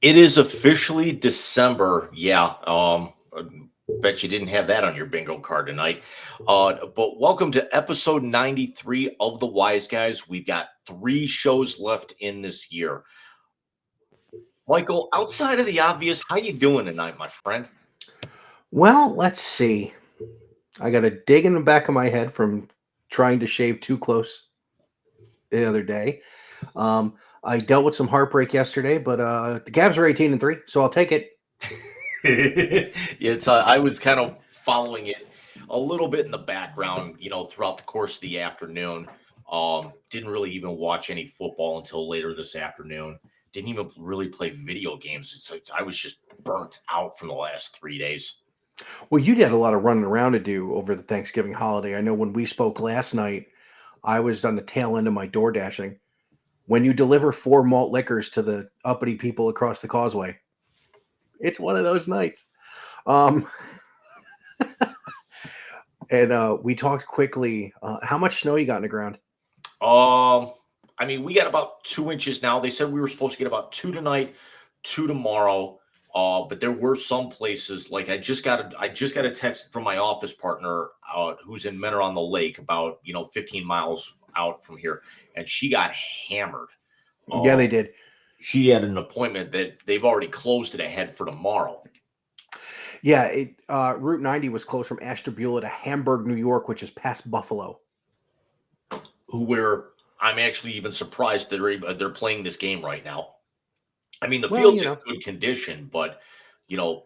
It is officially December. Yeah. Bet you didn't have that on your bingo card tonight. But welcome to episode 93 of The Wise Guys. We've got three shows left in this year. Michael, outside of the obvious, how you doing tonight, my friend? Well, let's see. I got a dig in the back of my head from trying to shave too close the other day. Um, I dealt with some heartbreak yesterday, but the Cavs are 18-3, so I'll take it. I was kind of following it a little bit in the background, throughout the course of the afternoon. Didn't really even watch any football until later this afternoon. Didn't even really play video games. It's like I was just burnt out from the last 3 days. Well, you had a lot of running around to do over the Thanksgiving holiday. I know when we spoke last night, I was on the tail end of my door dashing. When you deliver 4 malt liquors to the uppity people across the causeway, it's one of those nights. Um, and we talked quickly. How much snow you got in the ground? We got about 2 inches now. They said we were supposed to get about two tonight, two tomorrow. But there were some places like I just got a text from my office partner who's in Menor on the Lake, about 15 miles out from here, and she got hammered. Yeah, Uh, they did. she had an appointment that they've already closed it ahead for tomorrow. Yeah, Route 90 was closed from Ashtabula to Hamburg, New York, which is past Buffalo. Where I'm actually even surprised that they're playing this game right now. I mean, the Well, field's in good condition, but you know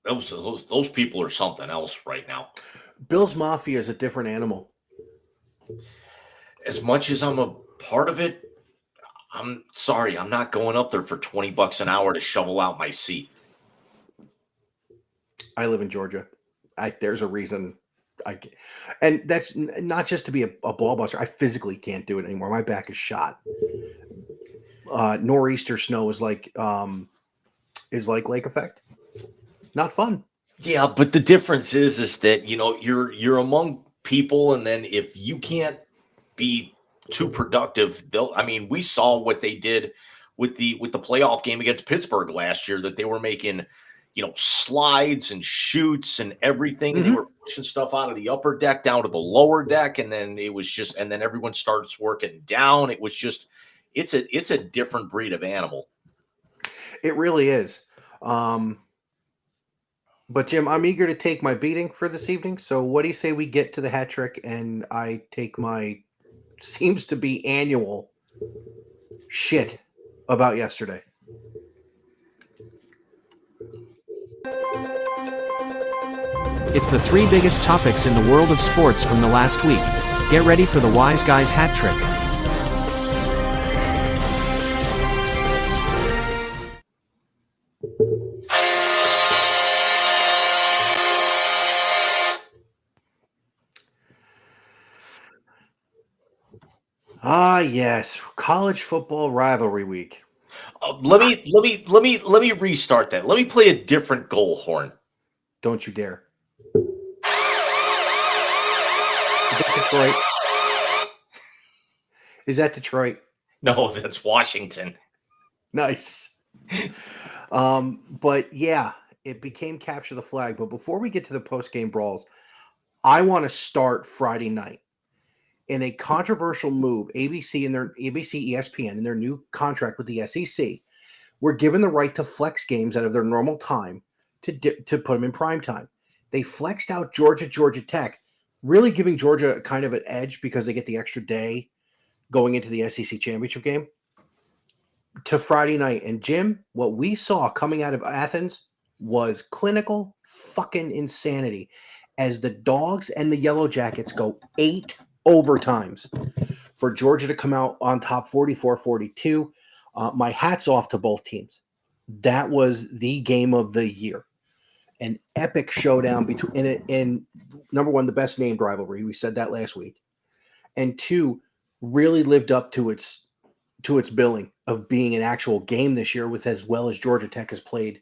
those people are something else right now. Bill's Mafia is a different animal. As much as I'm a part of it, I'm sorry, I'm not going up there for $20 an hour to shovel out my seat. I live in Georgia. There's a reason and that's not just to be a ball buster. I physically can't do it anymore. My back is shot. Nor'easter snow is like lake effect. Not fun. Yeah, but the difference is that you're among people, and then if you can't be too productive, they'll. I mean, we saw what they did with the playoff game against Pittsburgh last year. That they were making, slides and shoots and everything, and they Hmm. were pushing stuff out of the upper deck down to the lower deck, and then and then everyone starts working down. It was just, it's a different breed of animal. It really is. Um, but Jim, I'm eager to take my beating for this evening. So what do you say we get to the hat trick and I take my seems to be annual shit about yesterday? It's the three biggest topics in the world of sports from the last week. Get ready for the Wise Guys hat trick. Ah, yes, college football rivalry week. Let me restart that. Let me play a different goal horn. Don't you dare. Is that Detroit? Is that Detroit? No, that's Washington. Nice. But yeah, it became capture the flag. But before we get to the post game brawls, I want to start Friday night in a controversial move. ABC ESPN in their new contract with the SEC were given the right to flex games out of their normal time to put them in prime time. They flexed out Georgia Tech, really giving Georgia kind of an edge because they get the extra day going into the SEC championship game to Friday night. And Jim, what we saw coming out of Athens was clinical fucking insanity as the Dogs and the Yellow Jackets go 8 overtimes for Georgia to come out on top 44-42. My hat's off to both teams. That was the game of the year. An epic showdown between and number one, the best named rivalry. We said that last week. And two, really lived up to its billing of being an actual game this year, with as well as Georgia Tech has played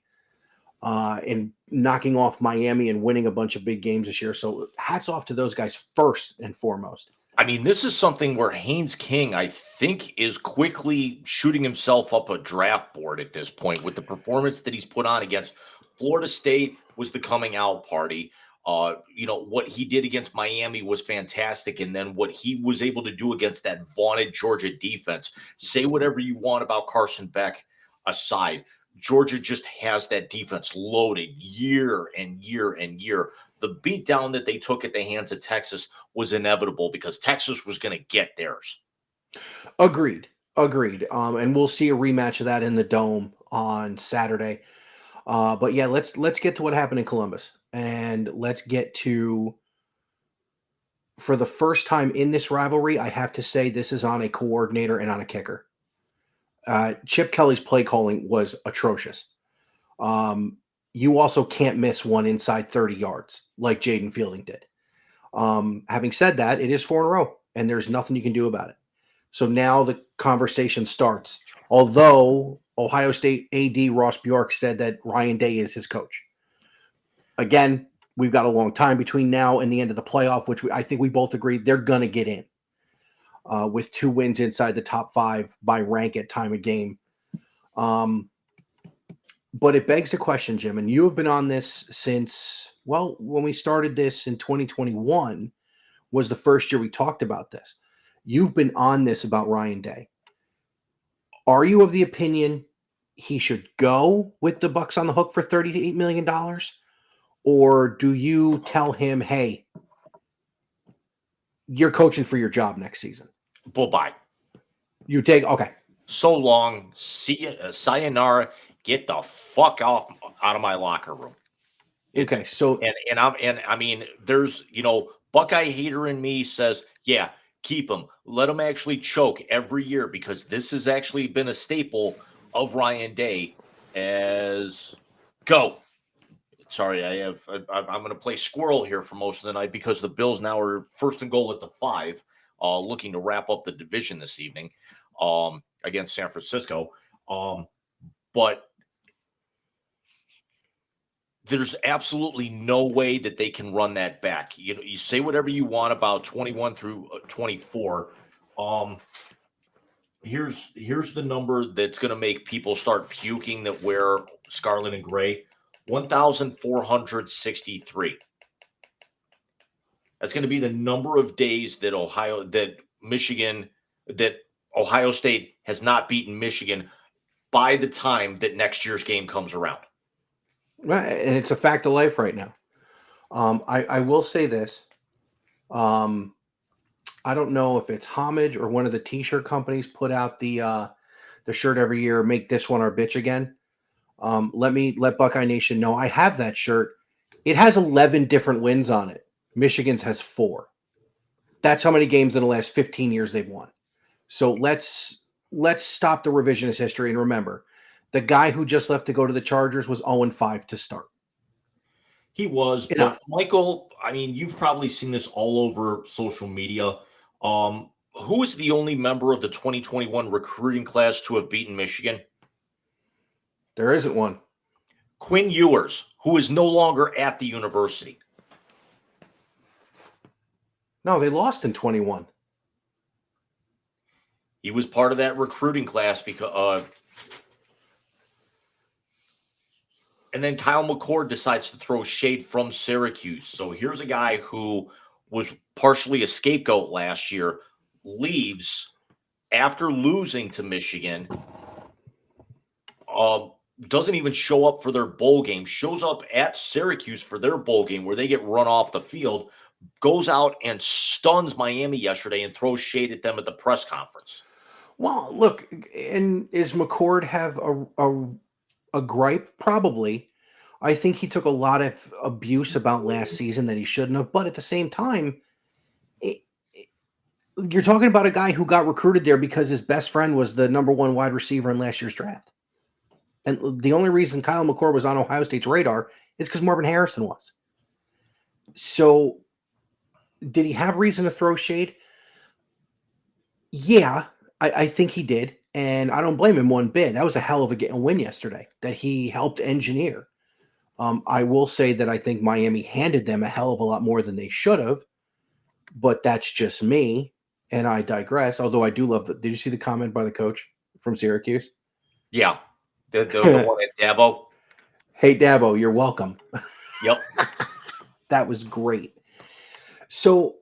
and knocking off Miami and winning a bunch of big games this year. So hats off to those guys first and foremost. I mean, this is something where Haynes King, I think, is quickly shooting himself up a draft board at this point with the performance that he's put on against Florida State was the coming out party. What he did against Miami was fantastic. And then what he was able to do against that vaunted Georgia defense. Say whatever you want about Carson Beck aside. Georgia just has that defense loaded year and year and year. The beatdown that they took at the hands of Texas was inevitable because Texas was going to get theirs. Agreed. And we'll see a rematch of that in the Dome on Saturday. But yeah, let's get to what happened in Columbus, and let's get to, for the first time in this rivalry, I have to say this is on a coordinator and on a kicker. Chip Kelly's play calling was atrocious. You also can't miss one inside 30 yards like Jaden Fielding did. Having said that, it is 4 in a row, and there's nothing you can do about it. So now the conversation starts. Although Ohio State AD Ross Bjork said that Ryan Day is his coach. Again, we've got a long time between now and the end of the playoff, which I think we both agree they're going to get in with 2 wins inside the top 5 by rank at time of game. But it begs the question, Jim, and you have been on this since, well, when we started this in 2021 was the first year we talked about this. You've been on this about Ryan Day. Are you of the opinion he should go with the Bucks on the hook for $38 million? Or do you tell him, hey, you're coaching for your job next season? Bye. You take, okay. So long. See ya, sayonara. Get the fuck out of my locker room. Okay, so I mean, there's Buckeye hater in me says, yeah, keep him. Let him actually choke every year because this has actually been a staple of Ryan Day. As go. Sorry, I'm going to play squirrel here for most of the night because the Bills now are first and goal at the 5, looking to wrap up the division this evening against San Francisco. But there's absolutely no way that they can run that back. You say whatever you want about 21 through 24. Here's the number that's going to make people start puking that wear scarlet and gray. 1,463. That's going to be the number of days that Ohio State has not beaten Michigan by the time that next year's game comes around. Right, and it's a fact of life right now. I will say this. I don't know if it's Homage or one of the T-shirt companies put out the shirt every year, make this one our bitch again. Let Buckeye Nation know I have that shirt. It has 11 different wins on it. Michigan's has 4. That's how many games in the last 15 years they've won. So let's stop the revisionist history and remember, the guy who just left to go to the Chargers was 0-5 to start. He was, but Michael, I mean, you've probably seen this all over social media. Who is the only member of the 2021 recruiting class to have beaten Michigan? There isn't one. Quinn Ewers, who is no longer at the university. No, they lost in 21. He was part of that recruiting class because and then Kyle McCord decides to throw shade from Syracuse. So here's a guy who was partially a scapegoat last year, leaves after losing to Michigan, doesn't even show up for their bowl game, shows up at Syracuse for their bowl game where they get run off the field, goes out and stuns Miami yesterday and throws shade at them at the press conference. Well, look, and is McCord have a gripe? Probably. I think he took a lot of abuse about last season that he shouldn't have. But at the same time, you're talking about a guy who got recruited there because his best friend was the number 1 wide receiver in last year's draft. And the only reason Kyle McCord was on Ohio State's radar is because Marvin Harrison was. So did he have reason to throw shade? Yeah, I think he did. And I don't blame him one bit. That was a hell of a win yesterday that he helped engineer. I will say that I think Miami handed them a hell of a lot more than they should have, but that's just me. and I digress. Although I do love Did you see the comment by the coach from Syracuse? Yeah, the one at Dabo. Hey, Dabo, you're welcome. Yep. That was great. So,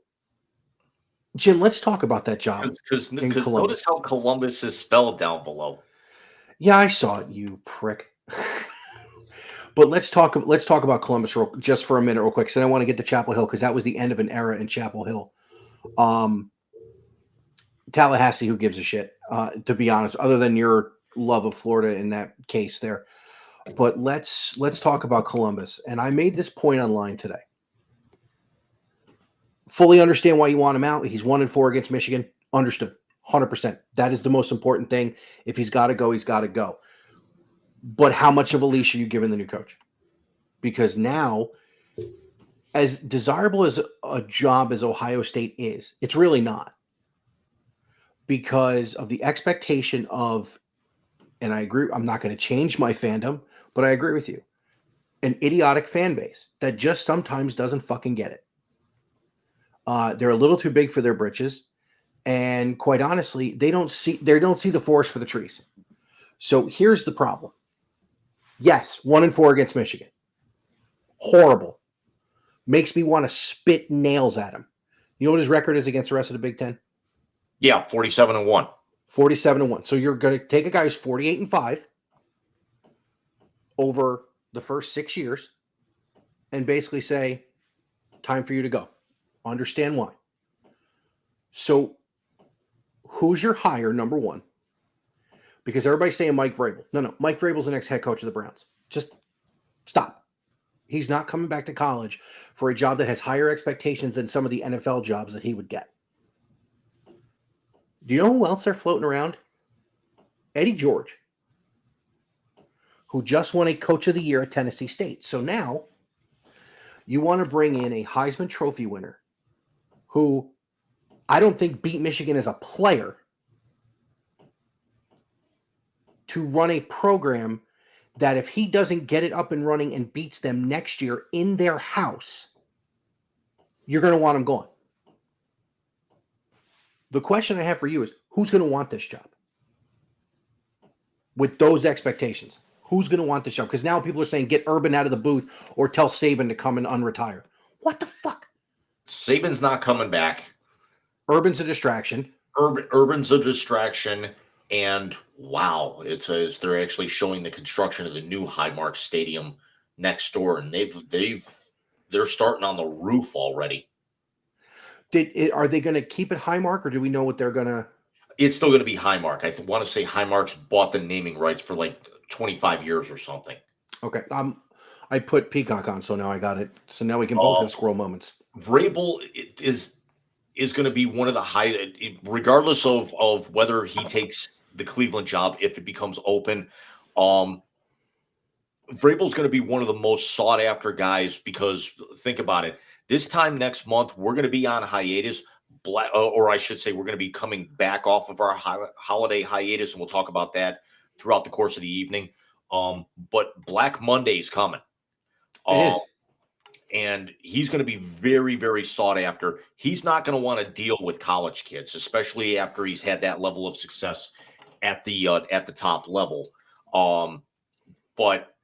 Jim, let's talk about that job Because in Columbus. notice how Columbus is spelled down below. Yeah, I saw it, you prick. But let's talk about Columbus just for a minute real quick. Because I want to get to Chapel Hill because that was the end of an era in Chapel Hill. Tallahassee, who gives a shit, to be honest, other than your love of Florida in that case there. But let's talk about Columbus. And I made this point online today. Fully understand why you want him out. He's 1-4 against Michigan. Understood. 100%. That is the most important thing. If he's got to go, he's got to go. But how much of a leash are you giving the new coach? Because now, as desirable as a job as Ohio State is, it's really not. Because of the expectation of, and I agree, I'm not going to change my fandom, but I agree with you, an idiotic fan base that just sometimes doesn't fucking get it. They're a little too big for their britches, and quite honestly, they don't see the forest for the trees. So here's the problem. Yes, 1-4 against Michigan. Horrible. Makes me want to spit nails at him. You know what his record is against the rest of the Big Ten? Yeah, 47-1. 47-1. So you're going to take a guy who's 48-5 over the first 6 years and basically say, time for you to go. Understand why. So who's your hire, number one? Because everybody's saying Mike Vrabel. No. Mike Vrabel's the next head coach of the Browns. Just stop. He's not coming back to college for a job that has higher expectations than some of the NFL jobs that he would get. Do you know who else they're floating around? Eddie George, who just won a Coach of the Year at Tennessee State. So now you want to bring in a Heisman Trophy winner who I don't think beat Michigan as a player to run a program that if he doesn't get it up and running and beats them next year in their house, you're going to want him gone. The question I have for you is, who's going to want this job? With those expectations, who's going to want this job? Because now people are saying, get Urban out of the booth or tell Saban to come and unretire. What the fuck? Saban's not coming back. Urban's a distraction. Urban's a distraction. And wow, it says they're actually showing the construction of the new Highmark Stadium next door, and they're starting on the roof already. Are they going to keep it Highmark, or do we know what they're going to? It's still going to be Highmark. I want to say Highmark's bought the naming rights for like 25 years or something. Okay, I put Peacock on, so now I got it. So now we can both have squirrel moments. Vrabel is going to be one of the high, regardless of whether he takes the Cleveland job, if it becomes open. Vrabel's going to be one of the most sought after guys because think about it. This time next month, we're going to be on hiatus, or I should say we're going to be coming back off of our holiday hiatus, and we'll talk about that throughout the course of the evening. But Black Monday's coming. It is. And he's going to be very, very sought after. He's not going to want to deal with college kids, especially after he's had that level of success at the top level. But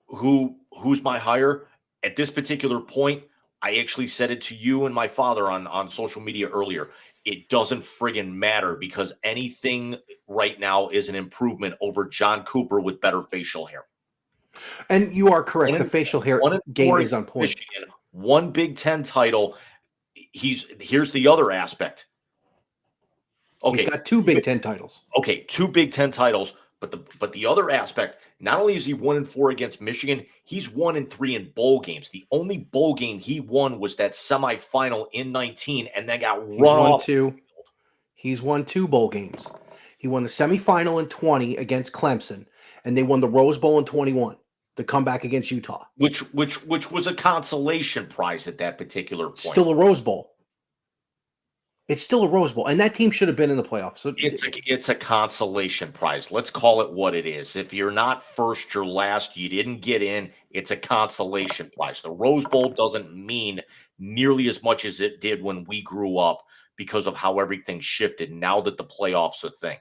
who's my hire at this particular point? I actually said it to you and my father on social media earlier. It doesn't friggin' matter because anything right now is an improvement over John Cooper with better facial hair. And you are correct. The facial hair game is on point. Michigan, one Big Ten title. Here's the other aspect. Okay, he's got 2 Big Ten titles. Okay, 2 Big Ten titles. But the other aspect, not only is he 1-4 against Michigan, he's 1-3 in bowl games. The only bowl game he won was that semifinal in 19, and then got run off. He's won 2 bowl games. He won the semifinal in 20 against Clemson, and they won the Rose Bowl in 21. The comeback against Utah, which was a consolation prize at that particular point. Still a Rose Bowl. It's still a Rose Bowl, and that team should have been in the playoffs. So it's a consolation prize. Let's call it what it is. If you're not first, you're last. You didn't get in. It's a consolation prize. The Rose Bowl doesn't mean nearly as much as it did when we grew up because of how everything shifted now that the playoffs are a thing.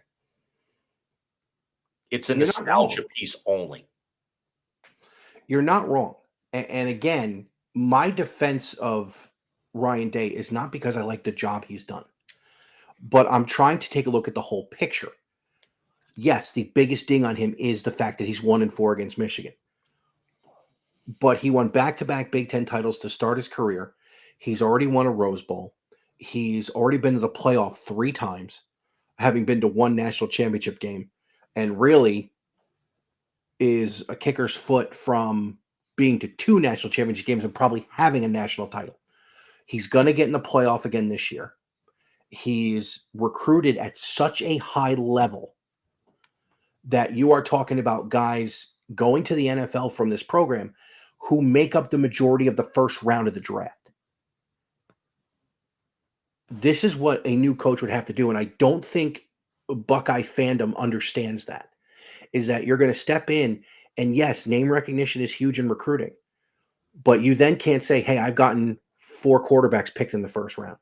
It's a You're not wrong. nostalgia piece only. You're not wrong. And again, my defense of Ryan Day is not because I like the job he's done, but I'm trying to take a look at the whole picture. Yes, the biggest ding on him is the fact that he's 1-4 against Michigan. But he won back-to-back Big Ten titles to start his career. He's already won a Rose Bowl. He's already been to the playoff 3 times, having been to 1 national championship game, and really is a kicker's foot from being to 2 national championship games and probably having a national title. He's going to get in the playoff again this year. He's recruited at such a high level that you are talking about guys going to the NFL from this program who make up the majority of the first round of the draft. This is what a new coach would have to do, and I don't think Buckeye fandom understands that, is that you're going to step in, and yes, name recognition is huge in recruiting, but you then can't say, hey, I've gotten 4 quarterbacks picked in the first round.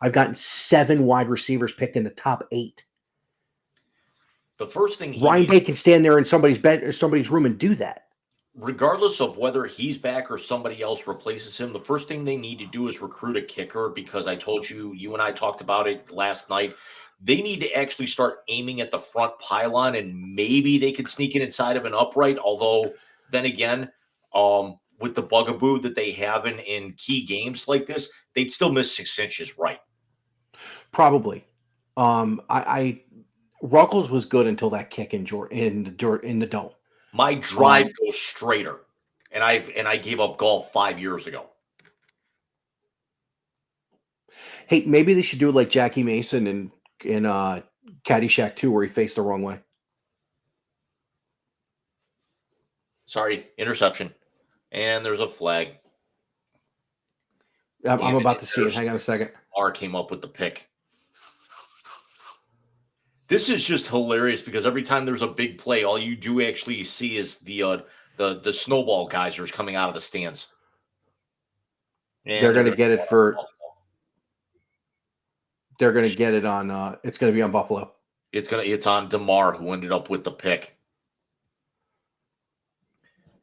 I've gotten 7 wide receivers picked in the top 8. The first thing Ryan Day can stand there in somebody's bed or somebody's room and do that. Regardless of whether he's back or somebody else replaces him, the first thing they need to do is recruit a kicker, because I told you, you and I talked about it last night. They need to actually start aiming at the front pylon, and maybe they could sneak it inside of an upright. Although, then again, with the bugaboo that they have in key games like this, they'd still miss 6 inches right. Probably. Ruckles was good until that kick in the dome. My drive goes straighter, and I gave up golf 5 years ago. Hey, maybe they should do it like Jackie Mason in Caddyshack 2, where he faced the wrong way. Sorry, interception, and there's a flag. I'm about to see it. Hang on a second. R came up with the pick. This is just hilarious because every time there's a big play, all you do actually see is the snowball geysers coming out of the stands. And they're going to get it for. They're going to get it on. It's going to be on Buffalo. It's on DeMar, who ended up with the pick.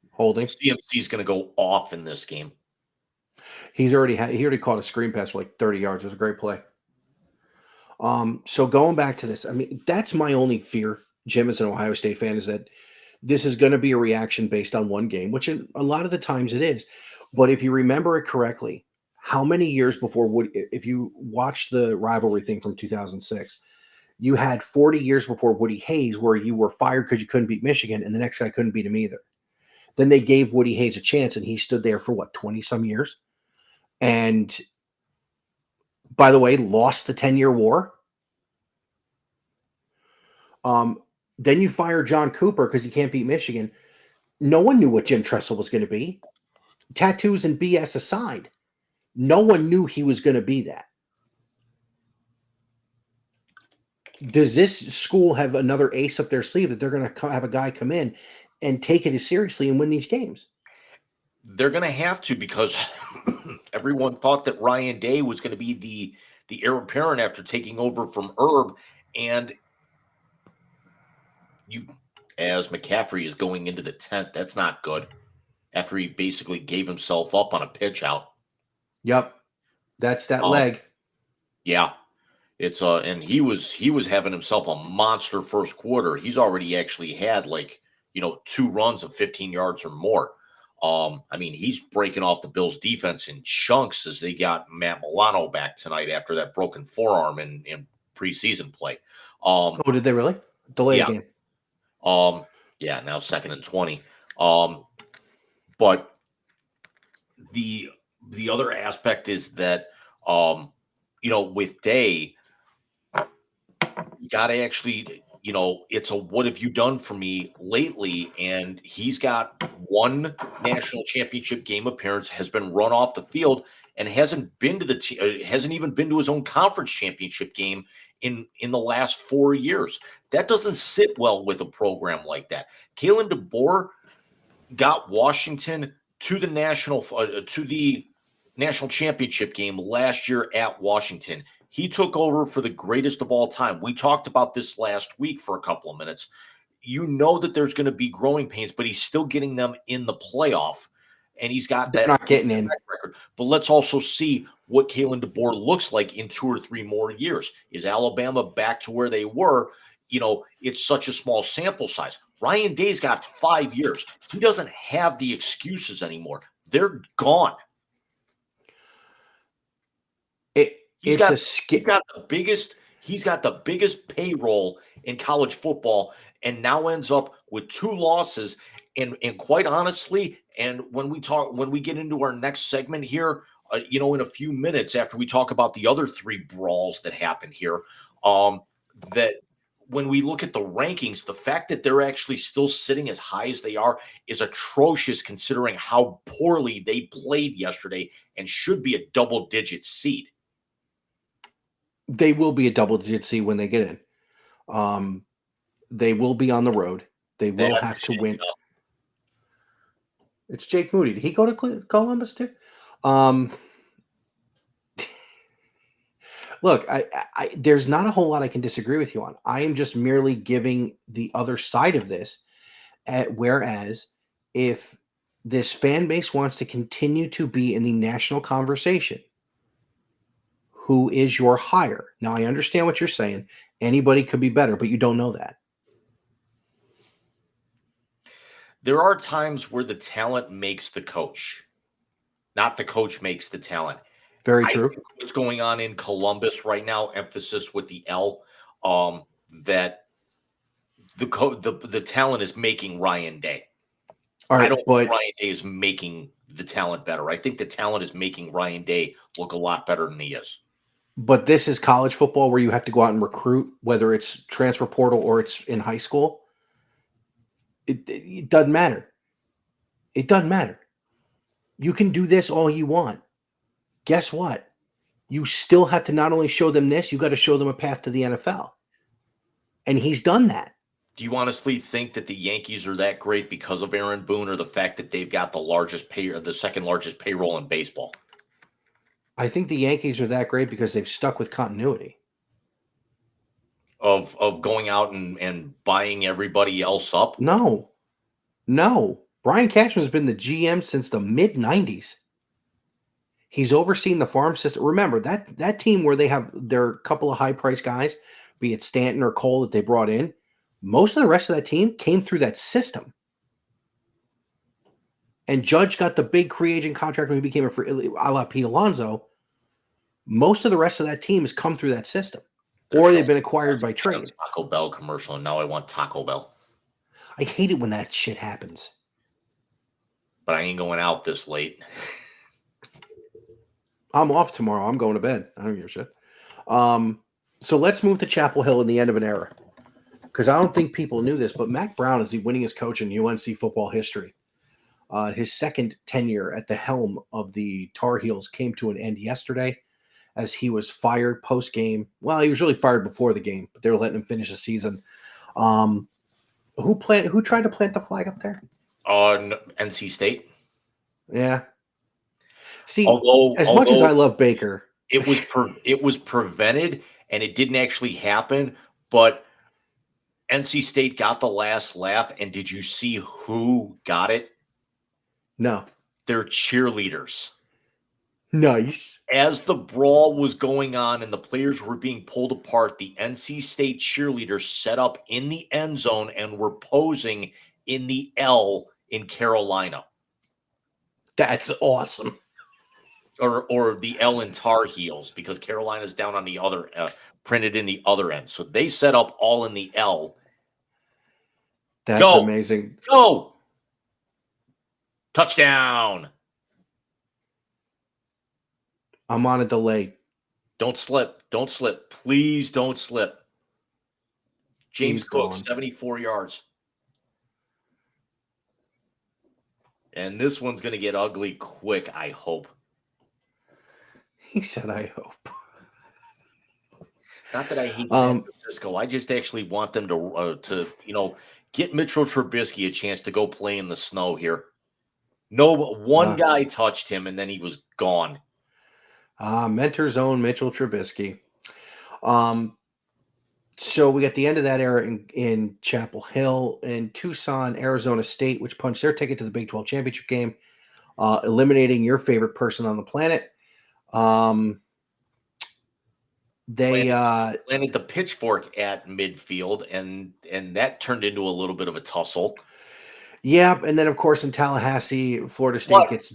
Holding. CMC is going to go off in this game. He already caught a screen pass for like 30 yards. It was a great play. So going back to this, I mean, that's my only fear, Jim, as an Ohio State fan, is that this is going to be a reaction based on one game, which a lot of the times it is. But if you remember it correctly, how many years before if you watch the rivalry thing from 2006, you had 40 years before Woody Hayes where you were fired because you couldn't beat Michigan and the next guy couldn't beat him either. Then they gave Woody Hayes a chance and he stood there for 20 some years. And by the way, lost the 10-year war. Then you fire John Cooper because he can't beat Michigan. No one knew what Jim Tressel was going to be. Tattoos and BS aside, no one knew he was going to be that. Does this school have another ace up their sleeve that they're going to have a guy come in and take it as seriously and win these games? They're going to have to, because everyone thought that Ryan Day was going to be the heir apparent after taking over from Herb, and as McCaffrey is going into the 10th, that's not good. After he basically gave himself up on a pitch out. Yep, that's that leg. Yeah, it's and he was having himself a monster first quarter. He's already actually had 2 runs of 15 yards or more. I mean, he's breaking off the Bills' defense in chunks as they got Matt Milano back tonight after that broken forearm in preseason play. Did they really delay a game? Yeah, now 2nd and 20. But the other aspect is that with Day, you got to actually, it's a what have you done for me lately? And he's got 1 national championship game appearance, has been run off the field, and hasn't even been to his own conference championship game in the last 4 years. That doesn't sit well with a program like that. Kalen DeBoer got Washington to the national championship game last year at Washington. He took over for the greatest of all time. We talked about this last week for a couple of minutes. You know that there's going to be growing pains, but he's still getting them in the playoff, and he's got They're that not getting in. track record. But let's also see what Kalen DeBoer looks like in 2 or 3 more years. Is Alabama back to where they were? It's such a small sample size. Ryan Day's got 5 years. He doesn't have the excuses anymore. They're gone. He's got the biggest payroll in college football, and now ends up with 2 losses. And quite honestly, and when we get into our next segment here, in a few minutes after we talk about the other 3 brawls that happened here, that when we look at the rankings, the fact that they're actually still sitting as high as they are is atrocious, considering how poorly they played yesterday, and should be a double-digit seed. They will be a double-digit seed when they get in. They will be on the road. They will have to win. It's Jake Moody. Did he go to Columbus too? Look, there's not a whole lot I can disagree with you on. I am just merely giving the other side of this. Whereas if this fan base wants to continue to be in the national conversation, who is your hire? Now, I understand what you're saying. Anybody could be better, but you don't know that. There are times where the talent makes the coach, not the coach makes the talent. Very true. I think what's going on in Columbus right now, emphasis with the L, that the talent is making Ryan Day. All right, I don't think Ryan Day is making the talent better. I think the talent is making Ryan Day look a lot better than he is. But this is college football where you have to go out and recruit, whether it's transfer portal or it's in high school. It doesn't matter. It doesn't matter. You can do this all you want. Guess what? You still have to not only show them this, you got to show them a path to the NFL. And he's done that. Do you honestly think that the Yankees are that great because of Aaron Boone, or the fact that they've got the second largest payroll in baseball? I think the Yankees are that great because they've stuck with continuity. Of going out and buying everybody else up? No. Brian Cashman's been the GM since the mid-90s. He's overseen the farm system. Remember, that team where they have their couple of high-priced guys, be it Stanton or Cole that they brought in, most of the rest of that team came through that system. And Judge got the big free agent contract when he became a la Pete Alonso. Most of the rest of that team has come through that system. Or they've been acquired by trade. Taco Bell commercial, and now I want Taco Bell. I hate it when that shit happens. But I ain't going out this late. I'm off tomorrow. I'm going to bed. I don't give a shit. So let's move to Chapel Hill in the end of an era. Because I don't think people knew this, but Mac Brown is the winningest coach in UNC football history. His second tenure at the helm of the Tar Heels came to an end yesterday as he was fired post-game. Well, he was really fired before the game, but they were letting him finish the season. Who tried to plant the flag up there? NC State. Yeah. See, although much as I love Baker, it was prevented and it didn't actually happen, but NC State got the last laugh. And did you see who got it? No. Their cheerleaders. Nice. As the brawl was going on and the players were being pulled apart, the NC State cheerleaders set up in the end zone and were posing in the L in Carolina. That's awesome. Or the L in Tar Heels, because Carolina's down on the other, printed in the other end. So they set up all in the L. That's amazing. Go! Touchdown! I'm on a delay. Don't slip. Don't slip. Please don't slip. James Cook, 74 yards. And this one's going to get ugly quick, I hope. He said, I hope. Not that I hate San Francisco. I just actually want them to get Mitchell Trubisky a chance to go play in the snow here. No, one guy touched him, and then he was gone. Mentor's own Mitchell Trubisky. So we got the end of that era in Chapel Hill and Tucson, Arizona State, which punched their ticket to the Big 12 championship game, eliminating your favorite person on the planet. They Planted the pitchfork at midfield, and that turned into a little bit of a tussle. yeah, and then of course in Tallahassee, Florida State But gets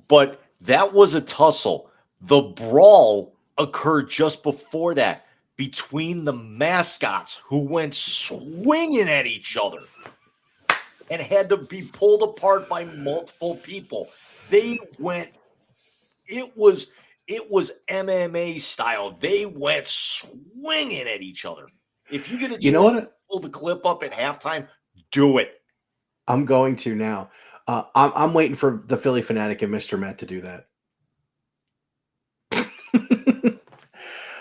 but that was a tussle. The brawl occurred just before that between the mascots who went swinging at each other and had to be pulled apart by multiple people. They went it was MMA style. They went swinging at each other. If you get a you know chance to what pull the clip up at halftime, do it. I'm going to now. I'm waiting for the Philly Fanatic and Mr. Met to do that.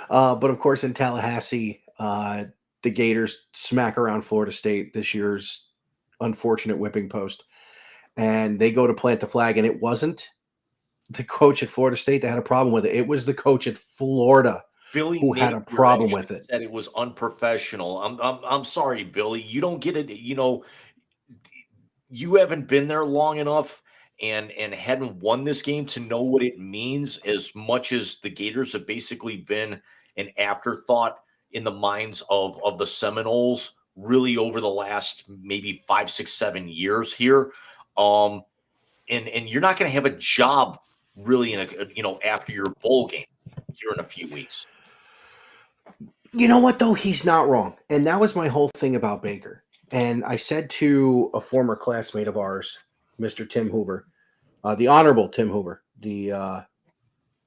But of course, in Tallahassee, the Gators smack around Florida State, this year's unfortunate whipping post, and they go to plant the flag, and it wasn't the coach at Florida State that had a problem with it. It was the coach at Florida Billy who had a Napier problem actually with it. said it was unprofessional. I'm sorry, Billy. You don't get it. You haven't been there long enough and hadn't won this game to know what it means, as much as the Gators have basically been an afterthought in the minds of the Seminoles really over the last maybe 5, 6, 7 years here. And you're not going to have a job really after your bowl game here in a few weeks. You know what, though? He's not wrong. And that was my whole thing about Baker. And I said to a former classmate of ours, Mr. Tim Hoover, the Honorable Tim Hoover, the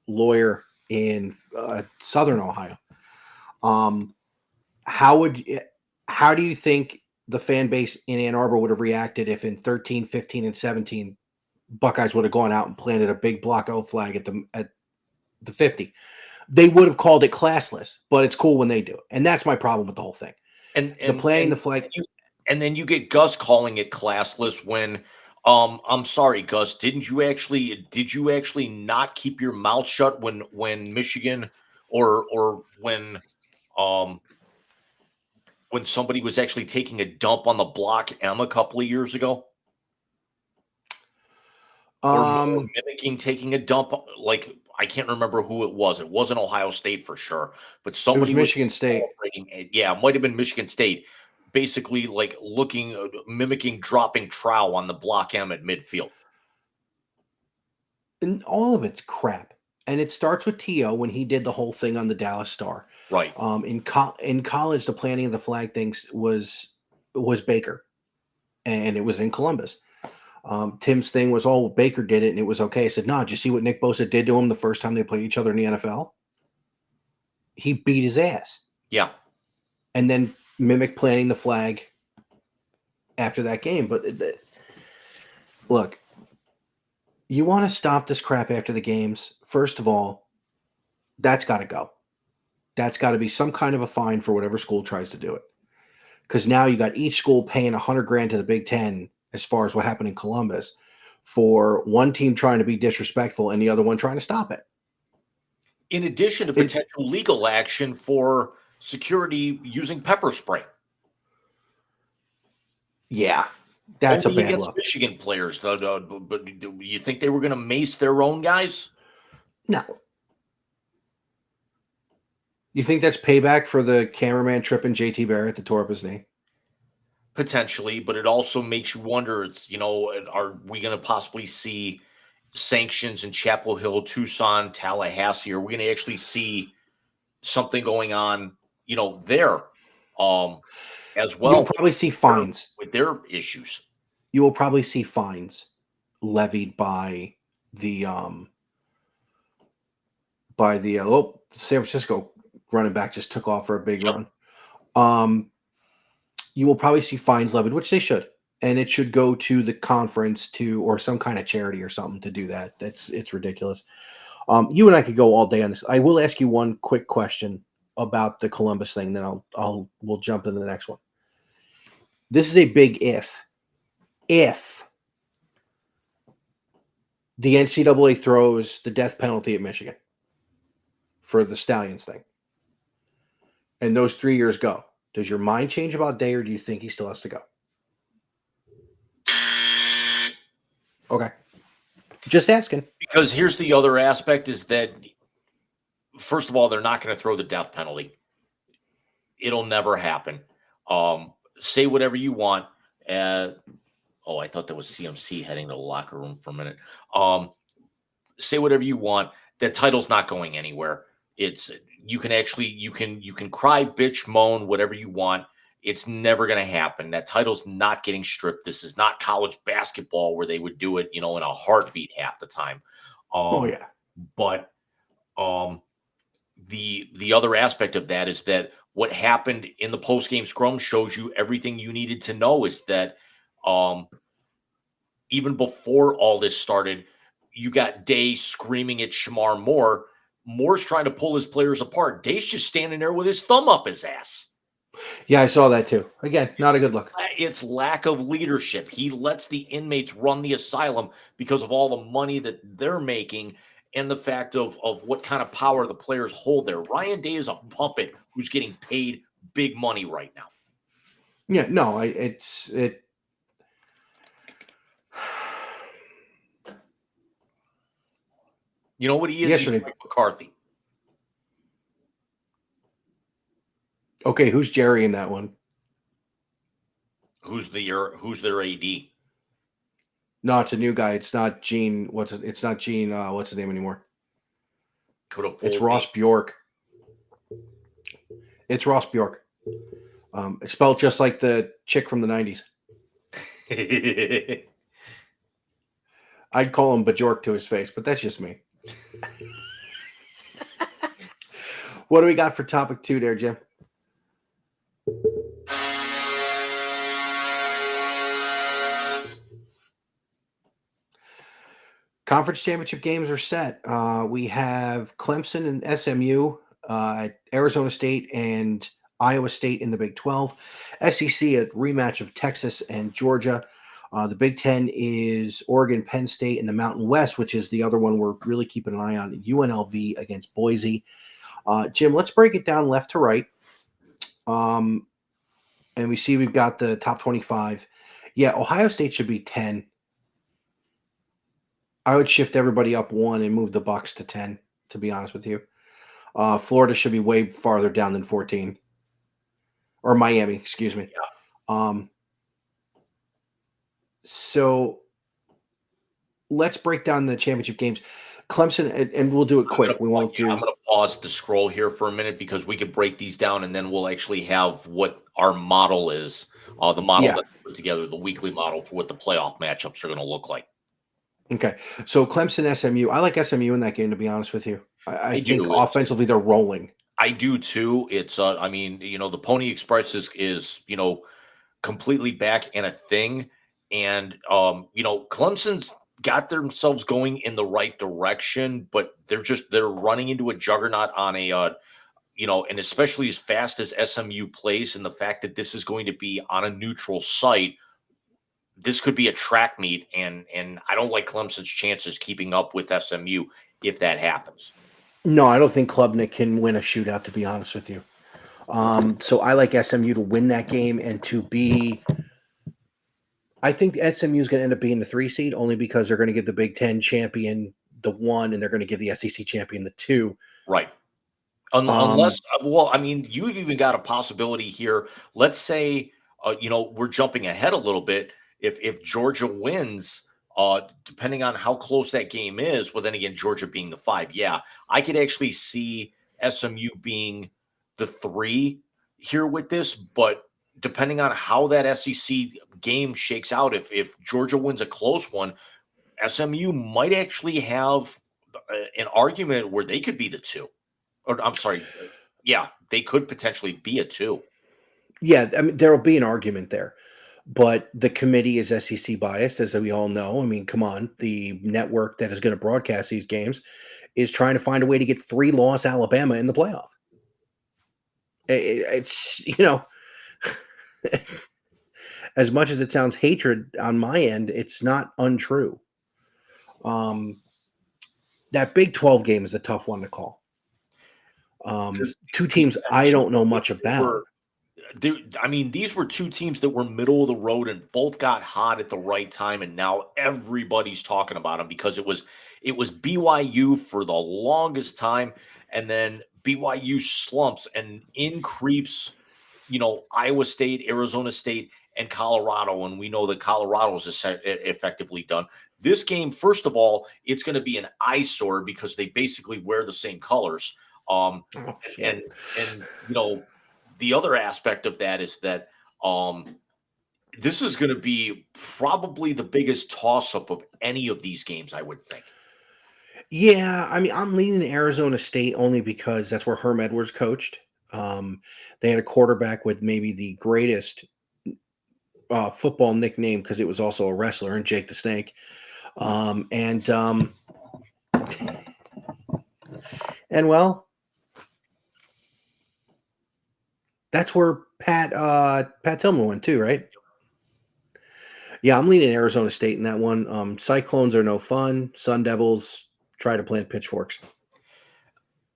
lawyer in Southern Ohio, how do you think the fan base in Ann Arbor would have reacted if in 13, 15, and 17 Buckeyes would have gone out and planted a big block O flag at the 50? They would have called it classless, but it's cool when they do it. And that's my problem with the whole thing. And the flag. And then you get Gus calling it classless when I'm sorry, Gus, did you actually not keep your mouth shut when Michigan or when somebody was actually taking a dump on the block M a couple of years ago? Or mimicking taking a dump, like I can't remember who it was. It wasn't Ohio State for sure, but It was somebody Michigan State. Yeah, it might have been Michigan State. Basically, like mimicking dropping trowel on the block M at midfield. And all of it's crap. And it starts with T.O. when he did the whole thing on the Dallas Star. Right. In college, the planting of the flag things was Baker, and it was in Columbus. Tim's thing was, oh, Baker did it, and it was okay. I said, no, did you see what Nick Bosa did to him the first time they played each other in the NFL? He beat his ass. Yeah. And then mimic planting the flag after that game. But look, you want to stop this crap after the games, first of all, that's got to go. That's got to be some kind of a fine for whatever school tries to do it. Because now you got each school paying $100,000 to the Big Ten as far as what happened in Columbus for one team trying to be disrespectful and the other one trying to stop it. In addition to potential legal action for security using pepper spray. Yeah, that's only a bad against look. Michigan players, though. But do you think they were going to mace their own guys? No. You think that's payback for the cameraman tripping JT Barrett that tore up his knee? Potentially, but it also makes you wonder, are we going to possibly see sanctions in Chapel Hill, Tucson, Tallahassee? Are we going to actually see something going on, there as well? You'll probably see fines. With their issues. You will probably see fines levied by the San Francisco running back just took off for a big run. You will probably see fines levied, which they should, and it should go to the conference or some kind of charity or something to do that. It's ridiculous. You and I could go all day on this. I will ask you one quick question about the Columbus thing, then we'll jump into the next one. This is a big if. If the NCAA throws the death penalty at Michigan for the Stallions thing, and those 3 years go, does your mind change about Day, or do you think he still has to go? Okay. Just asking. Because here's the other aspect is that, first of all, they're not going to throw the death penalty. It'll never happen. Say whatever you want. I thought that was CMC heading to the locker room for a minute. Say whatever you want. That title's not going anywhere. You can cry, bitch, moan, whatever you want. It's never going to happen. That title's not getting stripped. This is not college basketball where they would do it, in a heartbeat half the time. Yeah. But the other aspect of that is that what happened in the post-game scrum shows you everything you needed to know. Is that even before all this started, you got Day screaming at Shamar Moore. Moore's trying to pull his players apart. Day's just standing there with his thumb up his ass. Yeah, I saw that too. Again, not a good look. It's lack of leadership. He lets the inmates run the asylum because of all the money that they're making and the fact of what kind of power the players hold there. Ryan Day is a puppet who's getting paid big money right now. Yeah, no, You know what he is? Yes, He's sir. Mike McCarthy. Okay, who's Jerry in that one? Who's their AD? No, it's a new guy. It's not Gene. It's not Gene. What's his name anymore? It's Ross Bjork. It's Ross Bjork. It's spelled just like the chick from the 90s. I'd call him Bjork to his face, but that's just me. What do we got for topic 2 there, Jim? Conference championship games are set. We have Clemson and SMU, Arizona State and Iowa State in the Big 12. SEC, a rematch of Texas and Georgia. The Big 10 is Oregon, Penn State, and the Mountain West, which is the other one we're really keeping an eye on, UNLV against Boise. Jim, let's break it down left to right. And we see we've got the top 25. Yeah, Ohio State should be 10. I would shift everybody up 1 and move the Bucks to 10, to be honest with you. Florida should be way farther down than 14. Or Miami, excuse me. Yeah. So let's break down the championship games. Clemson, and we'll do it quick. I'm going to pause the scroll here for a minute because we could break these down and then we'll actually have what our model is, the model that we put together, the weekly model for what the playoff matchups are going to look like. Okay, so Clemson, SMU. I like SMU in that game, to be honest with you. I think offensively they're rolling. I do too. It's, the Pony Express is completely back in a thing. And, Clemson's got themselves going in the right direction, but they're running into a juggernaut on and especially as fast as SMU plays and the fact that this is going to be on a neutral site. This could be a track meet, and I don't like Clemson's chances keeping up with SMU if that happens. No, I don't think Klubnik can win a shootout, to be honest with you. So I like SMU to win that game and to be – I think SMU is going to end up being the 3 seed only because they're going to give the Big Ten champion the 1 and they're going to give the SEC champion the 2. Right. Unless you've even got a possibility here. Let's say, we're jumping ahead a little bit. If Georgia wins, depending on how close that game is, well, then again, Georgia being the 5, I could actually see SMU being the 3 here with this. But depending on how that SEC game shakes out, if Georgia wins a close one, SMU might actually have an argument where they could be the 2. Or I'm sorry, they could potentially be a 2. Yeah, I mean, there will be an argument there. But the committee is SEC biased, as we all know. I mean, come on. The network that is going to broadcast these games is trying to find a way to get 3-loss Alabama in the playoff. It's, as much as it sounds hatred on my end, it's not untrue. That Big 12 game is a tough one to call. Two teams I don't know much about. These were two teams that were middle of the road and both got hot at the right time, and now everybody's talking about them because it was BYU for the longest time, and then BYU slumps and in creeps, Iowa State, Arizona State, and Colorado, and we know that Colorado's effectively done. This game, first of all, it's going to be an eyesore because they basically wear the same colors. Oh, and shit. and the other aspect of that is that this is going to be probably the biggest toss-up of any of these games, I would think. Yeah, I mean, I'm leaning Arizona State only because that's where Herm Edwards coached. They had a quarterback with maybe the greatest football nickname because it was also a wrestler, and Jake the Snake. And well, that's where Pat Tillman went too, right? Yeah, I'm leaning Arizona State in that one. Cyclones are no fun. Sun Devils try to plant pitchforks.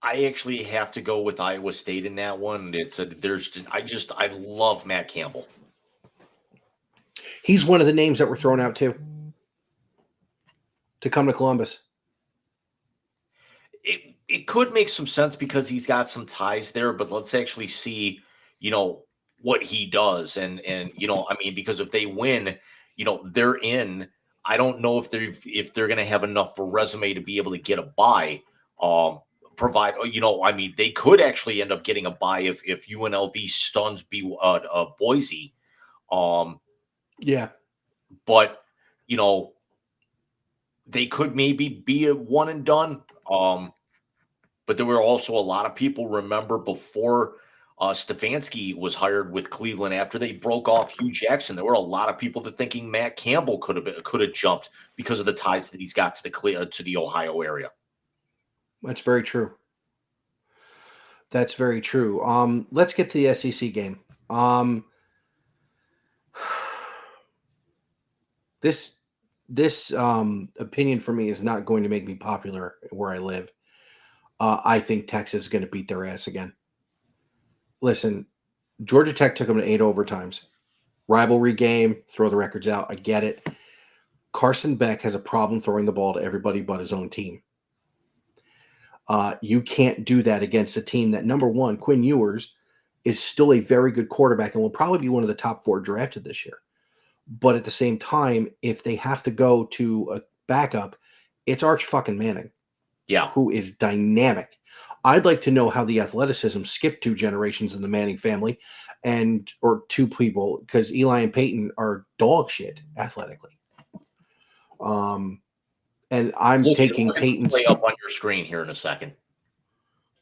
I actually have to go with Iowa State in that one. I love Matt Campbell. He's one of the names that were thrown out too to come to Columbus. It could make some sense because he's got some ties there, but let's actually see, what he does. And because if they win, they're in. I don't know if they're going to have enough for resume to be able to get a bye. They could actually end up getting a bye if UNLV stuns Boise. Yeah. But they could maybe be a one and done. But there were also a lot of people remember before Stefanski was hired with Cleveland after they broke off Hugh Jackson. There were a lot of people that thinking Matt Campbell could have jumped because of the ties that he's got to the Ohio area. That's very true. That's very true. Let's get to the SEC game. This opinion for me is not going to make me popular where I live. I think Texas is going to beat their ass again. Listen, Georgia Tech took them to 8 overtimes. Rivalry game, throw the records out. I get it. Carson Beck has a problem throwing the ball to everybody but his own team. You can't do that against a team that, number one, Quinn Ewers is still a very good quarterback and will probably be one of the top 4 drafted this year. But at the same time, if they have to go to a backup, it's Arch fucking Manning. Yeah. Who is dynamic. I'd like to know how the athleticism skipped 2 generations in the Manning family or 2 people, because Eli and Peyton are dog shit athletically. And I'm taking Peyton's play up on your screen here in a second.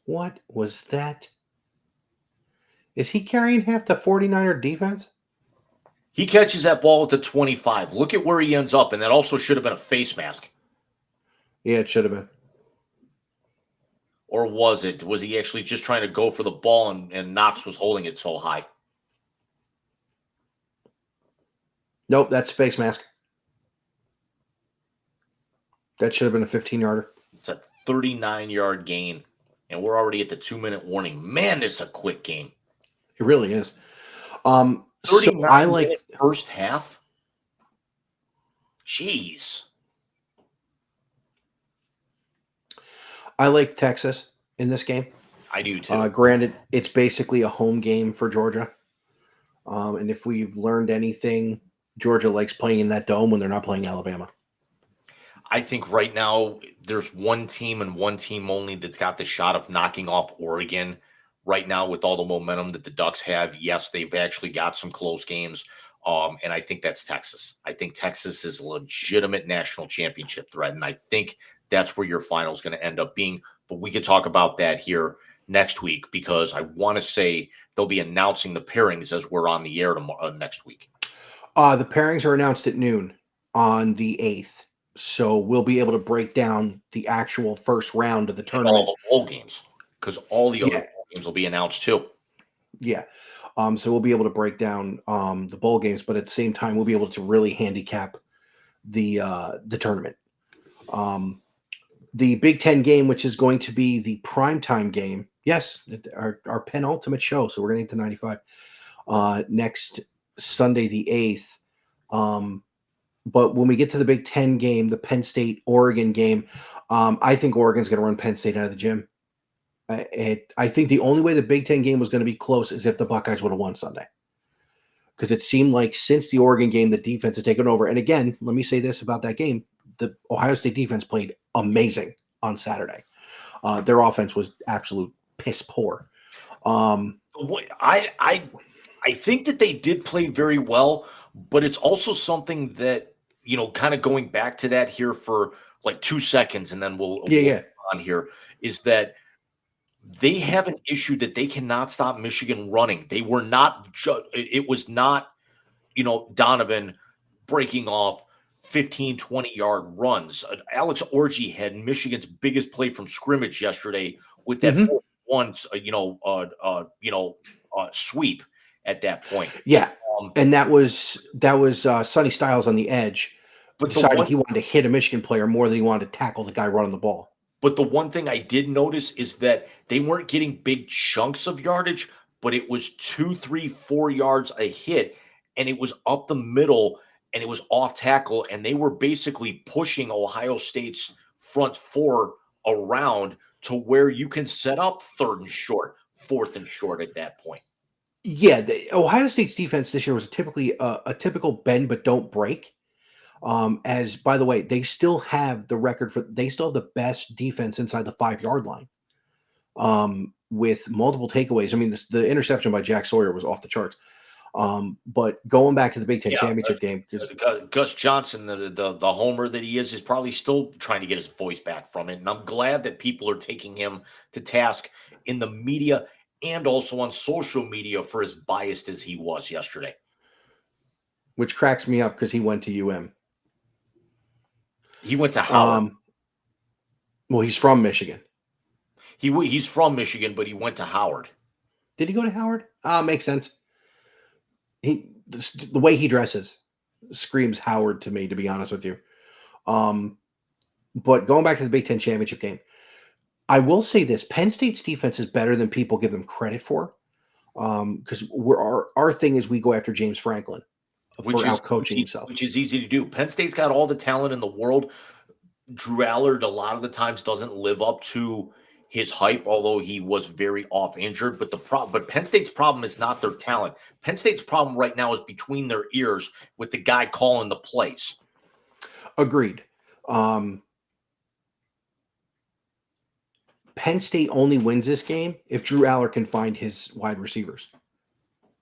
What was that? Is he carrying half the 49er defense? He catches that ball at the 25. Look at where he ends up, and that also should have been a face mask. Yeah, it should have been. Or was it? Was he actually just trying to go for the ball and Knox was holding it so high? Nope, that's face mask. That should have been a 15-yarder. It's a 39-yard gain, and we're already at the 2-minute warning. Man, it's a quick game. It really is. 39 so I like first half. Jeez. I like Texas in this game. I do too. Granted, it's basically a home game for Georgia. And if we've learned anything, Georgia likes playing in that dome when they're not playing Alabama. I think right now there's one team and one team only that's got the shot of knocking off Oregon right now with all the momentum that the Ducks have. Yes, they've actually got some close games. And I think that's Texas. I think Texas is a legitimate national championship threat. And I think that's where your final is going to end up being. But we could talk about that here next week because I want to say they'll be announcing the pairings as we're on the air next week. The pairings are announced at noon on the 8th. So we'll be able to break down the actual first round of the tournament. And all the bowl games, because all the other bowl games will be announced too. Yeah. So we'll be able to break down the bowl games, but at the same time, we'll be able to really handicap the tournament. The Big Ten game, which is going to be the primetime game, Yes, our penultimate show. So we're going to get to 95 next Sunday, the 8th. But when we get to the Big Ten game, the Penn State Oregon game, I think Oregon's going to run Penn State out of the gym. I think the only way the Big Ten game was going to be close is if the Buckeyes would have won Sunday. Because it seemed like since the Oregon game, the defense had taken over. And again, let me say this about that game. The Ohio State defense played amazing on Saturday. Their offense was absolute piss poor. I think that they did play very well, but it's also something that, kind of going back to that here for like 2 seconds, and then we'll Yeah. on here, is that they have an issue that they cannot stop Michigan running. They were not it was not, Donovan breaking off 15, 20-yard runs. Alex Orji had Michigan's biggest play from scrimmage yesterday with that 4-1, sweep at that point. Yeah. Um, And that was Sonny Styles on the edge, but deciding he wanted to hit a Michigan player more than he wanted to tackle the guy running the ball. But the one thing I did notice is that they weren't getting big chunks of yardage, but it was 2, 3, 4 yards a hit, and it was up the middle, and it was off tackle, and they were basically pushing Ohio State's front four around to where you can set up 3rd and short, 4th and short at that point. Yeah, the Ohio State's defense this year was typically a typical bend but don't break. As by the way, they still have the record they still have the best defense inside the 5-yard line. With multiple takeaways. I mean, the interception by Jack Sawyer was off the charts. But going back to the Big Ten championship game, because Gus Johnson, the homer that he is probably still trying to get his voice back from it. And I'm glad that people are taking him to task in the media and also on social media for as biased as he was yesterday. Which cracks me up because he went to UM. He went to Howard. Well, he's from Michigan. He's from Michigan, but he went to Howard. Did he go to Howard? Makes sense. The way he dresses screams Howard to me, to be honest with you. But going back to the Big Ten championship game, I will say this: Penn State's defense is better than people give them credit for. Because our thing is we go after James Franklin for outcoaching himself, which is easy to do. Penn State's got all the talent in the world. Drew Allard a lot of the times doesn't live up to his hype, although he was very off injured. But Penn State's problem is not their talent. Penn State's problem right now is between their ears with the guy calling the plays. Agreed. Penn State only wins this game if Drew Allard can find his wide receivers,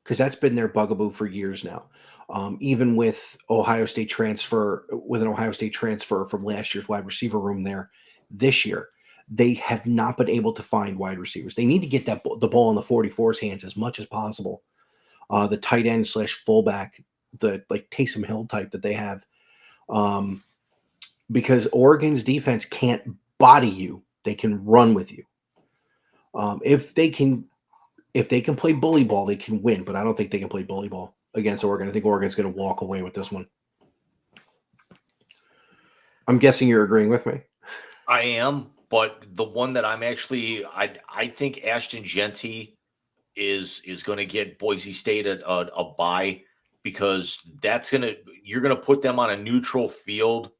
because that's been their bugaboo for years now. Even with an Ohio State transfer from last year's wide receiver room there this year, they have not been able to find wide receivers. They need to get the ball in the 44's hands as much as possible. The tight end / fullback, the like Taysom Hill type that they have, because Oregon's defense can't body you. They can run with you. If they can play bully ball, they can win. But I don't think they can play bully ball against Oregon. I think Oregon's going to walk away with this one. I'm guessing you're agreeing with me. I am, but the one that I'm actually, I think Ashton Genty is going to get Boise State a bye, because you're going to put them on a neutral field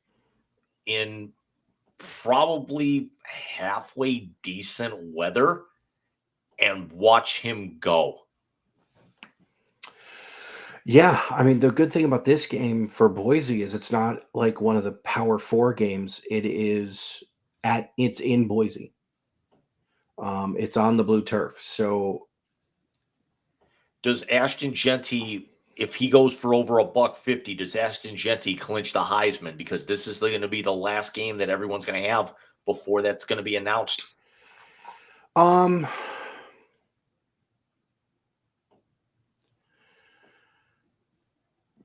in probably halfway decent weather and watch him go. Yeah, I mean, the good thing about this game for Boise is it's not like one of the Power 4 games. It's in Boise. It's on the blue turf. So does Ashton Genty, if he goes for over $150, does Ashton Genty clinch the Heisman? Because this is going to be the last game that everyone's going to have before that's going to be announced.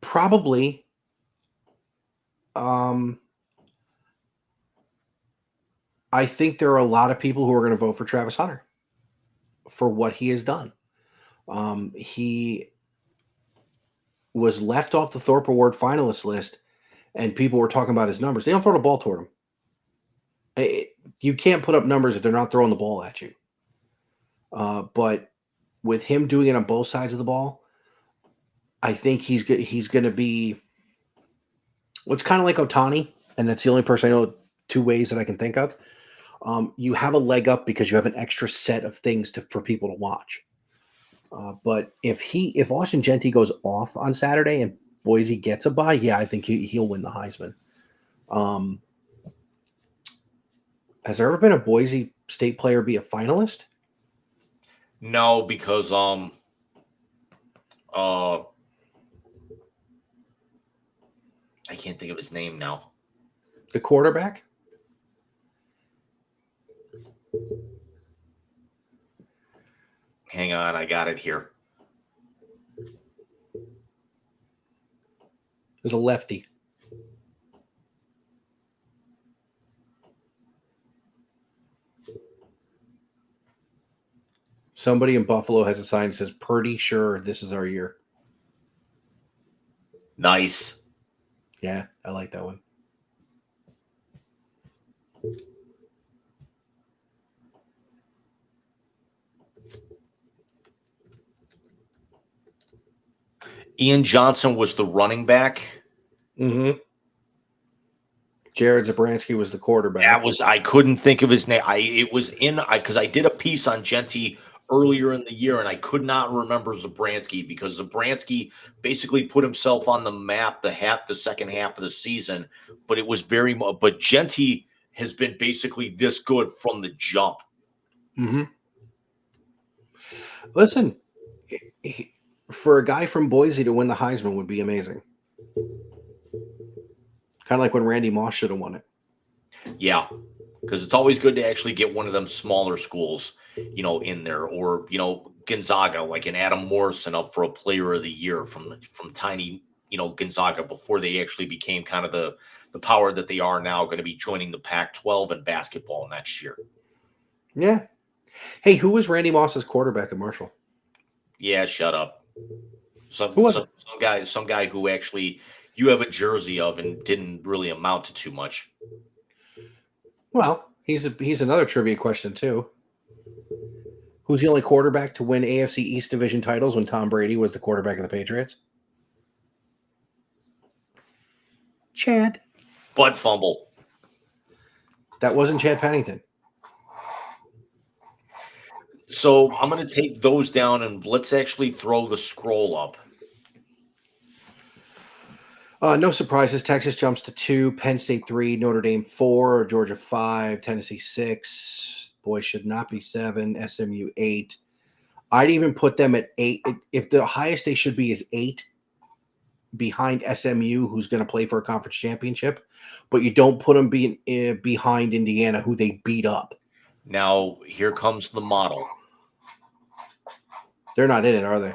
Probably. I think there are a lot of people who are going to vote for Travis Hunter for what he has done. He was left off the Thorpe Award finalist list, and people were talking about his numbers. They don't throw the ball toward him. You can't put up numbers if they're not throwing the ball at you. But with him doing it on both sides of the ball, I think he's going to be. Well, it's kind of like Otani, and that's the only person I know two ways that I can think of. You have a leg up because you have an extra set of things for people to watch. But if Austin Gentry goes off on Saturday and Boise gets a bye, yeah, I think he'll win the Heisman. Has there ever been a Boise State player be a finalist? No, because I can't think of his name now. The quarterback? Hang on, I got it here. There's a lefty. Somebody in Buffalo has a sign that says, "Pretty sure this is our year." Nice. Yeah, I like that one. Ian Johnson was the running back. Mm-hmm. Jared Zabransky was the quarterback. I couldn't think of his name. Because I did a piece on Gentry earlier in the year, and I could not remember Zabransky because Zabransky basically put himself on the map the second half of the season, but it was but Gentry has been basically this good from the jump. Mm-hmm. Listen, for a guy from Boise to win the Heisman would be amazing. Kind of like when Randy Moss should have won it. Yeah, because it's always good to actually get one of them smaller schools, in there, or Gonzaga, like an Adam Morrison up for a Player of the Year from tiny, Gonzaga before they actually became kind of the power that they are now, going to be joining the Pac-12 in basketball next year. Yeah. Hey, who was Randy Moss's quarterback at Marshall? Yeah, shut up. Some guy who actually you have a jersey of and didn't really amount to too much. Well, he's another trivia question too. Who's the only quarterback to win AFC East Division titles when Tom Brady was the quarterback of the Patriots? Chad. Butt fumble. That wasn't Chad Pennington. So I'm going to take those down and let's actually throw the scroll up. No surprises. Texas jumps to 2, Penn State 3, Notre Dame 4, Georgia 5, Tennessee 6. Boy, should not be 7, SMU 8. I'd even put them at 8. If the highest they should be is 8, behind SMU, who's going to play for a conference championship, but you don't put them behind Indiana, who they beat up. Now, here comes the model. They're not in it, are they?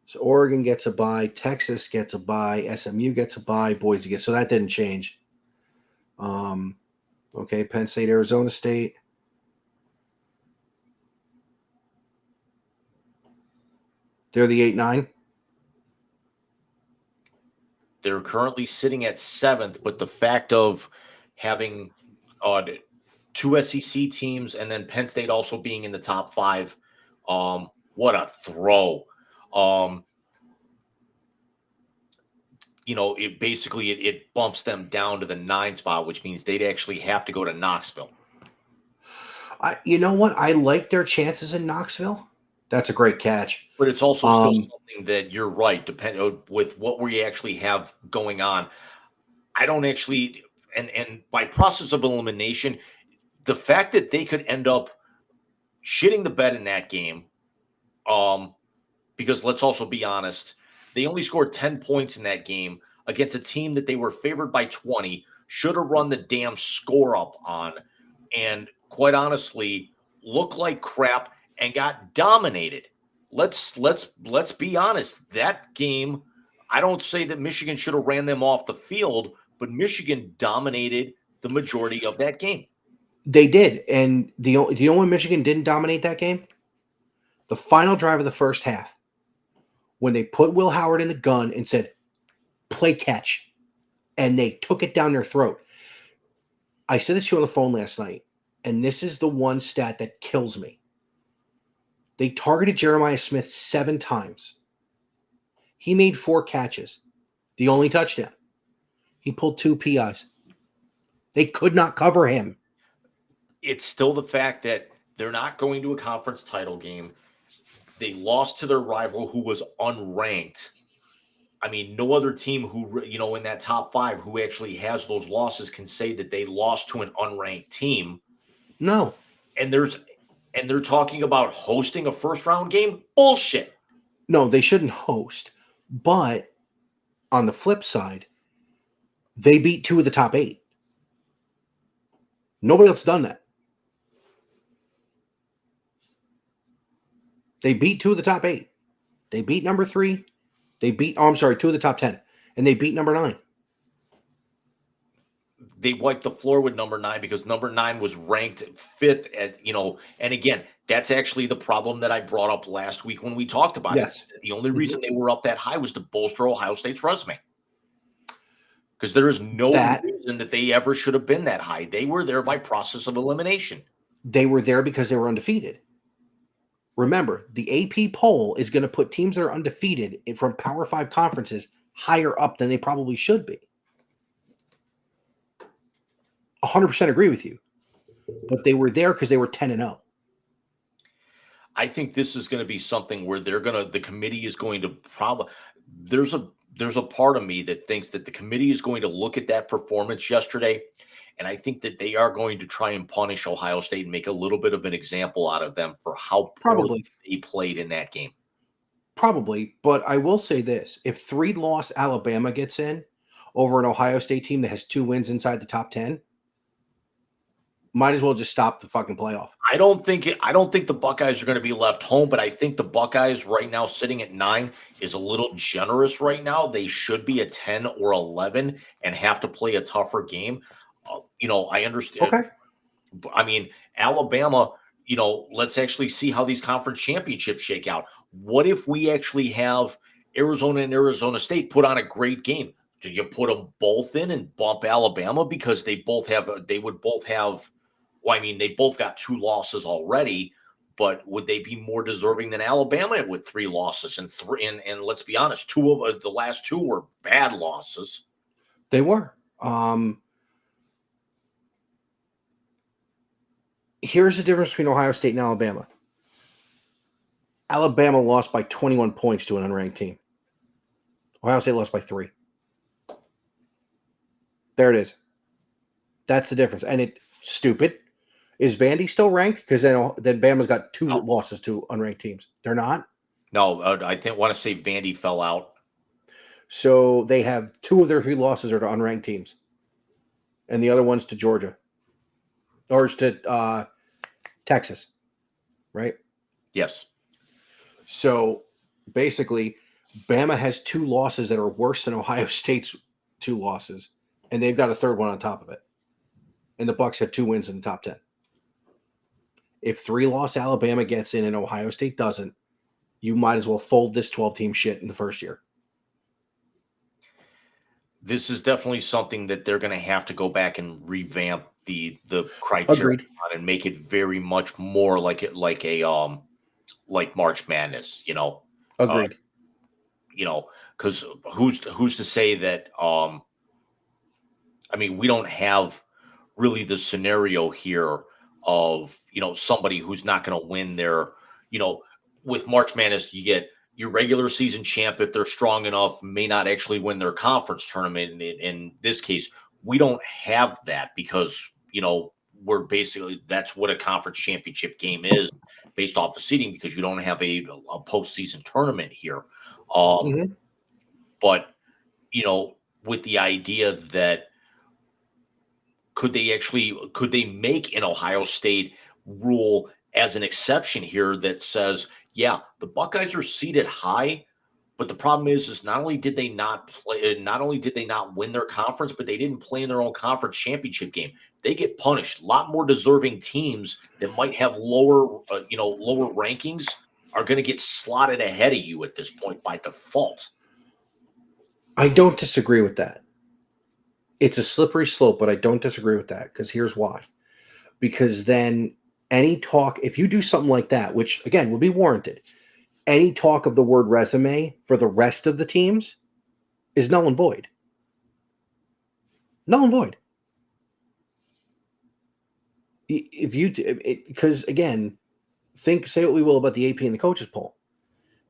So Oregon gets a bye, Texas gets a bye, SMU gets a bye, Boise gets. So that didn't change. Okay, Penn State, Arizona State. They're the 8-9. They're currently sitting at 7th, but the fact of having 2 SEC teams and then Penn State also being in the top 5, what a throw. It bumps them down to the 9 spot, which means they'd actually have to go to Knoxville. You know what? I like their chances in Knoxville. That's a great catch. But it's also still something that you're right, with what we actually have going on. I don't actually, and by process of elimination, the fact that they could end up shitting the bed in that game, because let's also be honest, they only scored 10 points in that game against a team that they were favored by 20, should have run the damn score up on, and quite honestly, looked like crap and got dominated. Let's be honest. That game, I don't say that Michigan should have ran them off the field, but Michigan dominated the majority of that game. They did, and do you know when Michigan didn't dominate that game? The final drive of the first half, when they put Will Howard in the gun and said, "Play catch," and they took it down their throat. I said this to you on the phone last night, and this is the one stat that kills me. They targeted Jeremiah Smith 7 times. He made 4 catches. The only touchdown. He pulled 2 PIs. They could not cover him. It's still the fact that they're not going to a conference title game. They lost to their rival who was unranked. I mean, no other team who, in that top 5 who actually has those losses can say that they lost to an unranked team. No. And they're talking about hosting a first round game? Bullshit. No, they shouldn't host. But on the flip side, they beat 2 of the top 8. Nobody else done that. They beat 2 of the top 8. They beat number 3. They beat, 2 of the top 10. And they beat number 9. They wiped the floor with number 9 because number 9 was ranked 5th at, and again, that's actually the problem that I brought up last week when we talked about it. The only reason they were up that high was to bolster Ohio State's resume. Because there is no reason that they ever should have been that high. They were there by process of elimination. They were there because they were undefeated. Remember, the AP poll is going to put teams that are undefeated from Power 5 conferences higher up than they probably should be. 100% agree with you. But they were there because they were 10-0. I think this is going to be something where the committee is going to probably, there's a part of me that thinks that the committee is going to look at that performance yesterday, and I think that they are going to try and punish Ohio State and make a little bit of an example out of them for how poorly they played in that game. Probably, but I will say this. If 3-loss Alabama gets in over an Ohio State team that has 2 wins inside the top 10, might as well just stop the fucking playoff. I don't think the Buckeyes are going to be left home, but I think the Buckeyes right now sitting at 9 is a little generous right now. They should be a 10 or 11 and have to play a tougher game. I understand. Okay. I mean, Alabama, let's actually see how these conference championships shake out. What if we actually have Arizona and Arizona State put on a great game? Do you put them both in and bump Alabama because they both got 2 losses already, but would they be more deserving than Alabama with 3 losses and let's be honest, 2 of the last 2 were bad losses. They were. Here's the difference between Ohio State and Alabama. Alabama lost by 21 points to an unranked team. Ohio State lost by 3. There it is. That's the difference. And it's stupid. Is Vandy still ranked? Because then Bama's got 2 losses to unranked teams. They're not? No, I want to say Vandy fell out. So they have 2 of their 3 losses are to unranked teams. And the other one's to Georgia. Or it's to Texas. Right? Yes. So basically, Bama has 2 losses that are worse than Ohio State's 2 losses. And they've got a third one on top of it. And the Bucks have 2 wins in the top 10. If 3-loss Alabama gets in and Ohio State doesn't, you might as well fold this 12-team shit in the first year. This is definitely something that they're going to have to go back and revamp the criteria and make it very much more like March Madness. Agreed. Because who's to say that? We don't have really the scenario here of, somebody who's not going to win their, with March Madness, you get your regular season champ, if they're strong enough, may not actually win their conference tournament. In this case, we don't have that because, we're basically, that's what a conference championship game is based off of seeding because you don't have a postseason tournament here. But, with the idea that could they make an Ohio State rule as an exception here that says, yeah, the Buckeyes are seated high, but the problem is not only did they not win their conference, but they didn't play in their own conference championship game. They get punished. A lot more deserving teams that might have lower rankings are going to get slotted ahead of you at this point by default. I don't disagree with that. It's a slippery slope, but I don't disagree with that because here's why. Because then any talk, if you do something like that, which again would be warranted, any talk of the word resume for the rest of the teams is null and void. Null and void. If you, because again, say what we will about the AP and the coaches poll.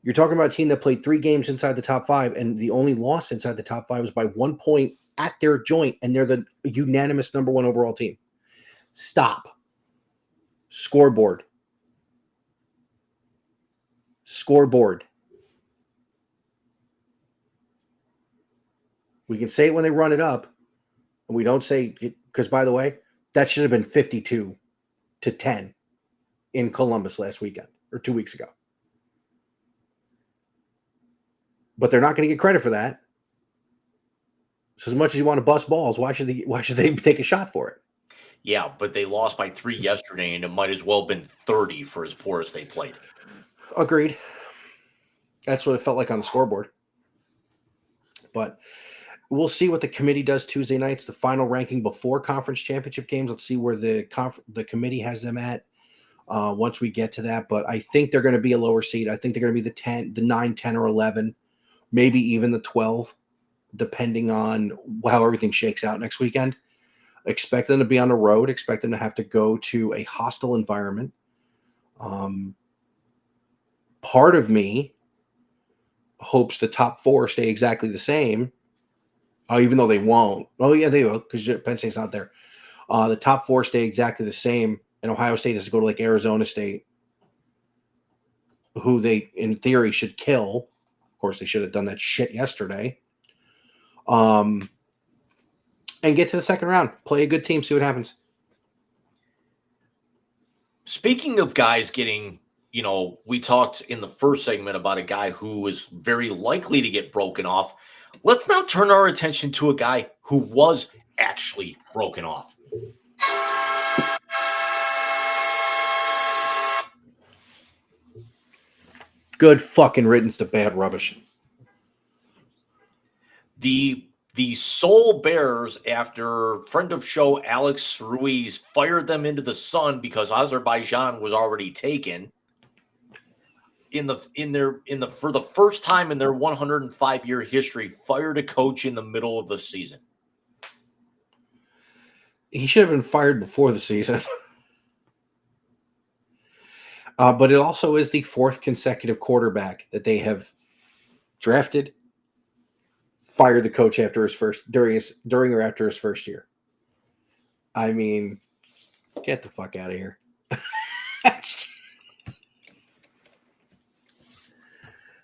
You're talking about a team that played 3 games inside the top 5, and the only loss inside the top 5 was by 1 point at their joint, and they're the unanimous number 1 overall team. Stop. Scoreboard. We can say it when they run it up, and we don't say, because by the way, that should have been 52-10 in Columbus last weekend or 2 weeks ago. But they're not going to get credit for that. So as much as you want to bust balls, why should they take a shot for it? Yeah, but they lost by 3 yesterday, and it might as well have been 30 for as poor as they played. Agreed. That's what it felt like on the scoreboard. But we'll see what the committee does Tuesday nights, the final ranking before conference championship games. Let's see where the committee has them at once we get to that. But I think they're going to be a lower seed. I think they're going to be the 9, 10, or 11, maybe even the 12, depending on how everything shakes out next weekend. Expect them to be on the road. Expect them to have to go to a hostile environment. Part of me hopes the top 4 stay exactly the same, even though they won't. Oh, yeah, they will, because Penn State's not there. The top 4 stay exactly the same, and Ohio State has to go to like Arizona State, who they, in theory, should kill. Of course, they should have done that shit yesterday. And get to the second round. Play a good team, see what happens. Speaking of guys getting, we talked in the first segment about a guy who is very likely to get broken off. Let's now turn our attention to a guy who was actually broken off. Good fucking riddance to bad rubbish. The Seoul Bears, after friend of show Alex Ruiz fired them into the sun because Azerbaijan was already taken, for the first time in their 105-year history, fired a coach in the middle of the season. He should have been fired before the season. But it also is the 4th consecutive quarterback that they have drafted, fired the coach after during or after his first year. I mean, get the fuck out of here.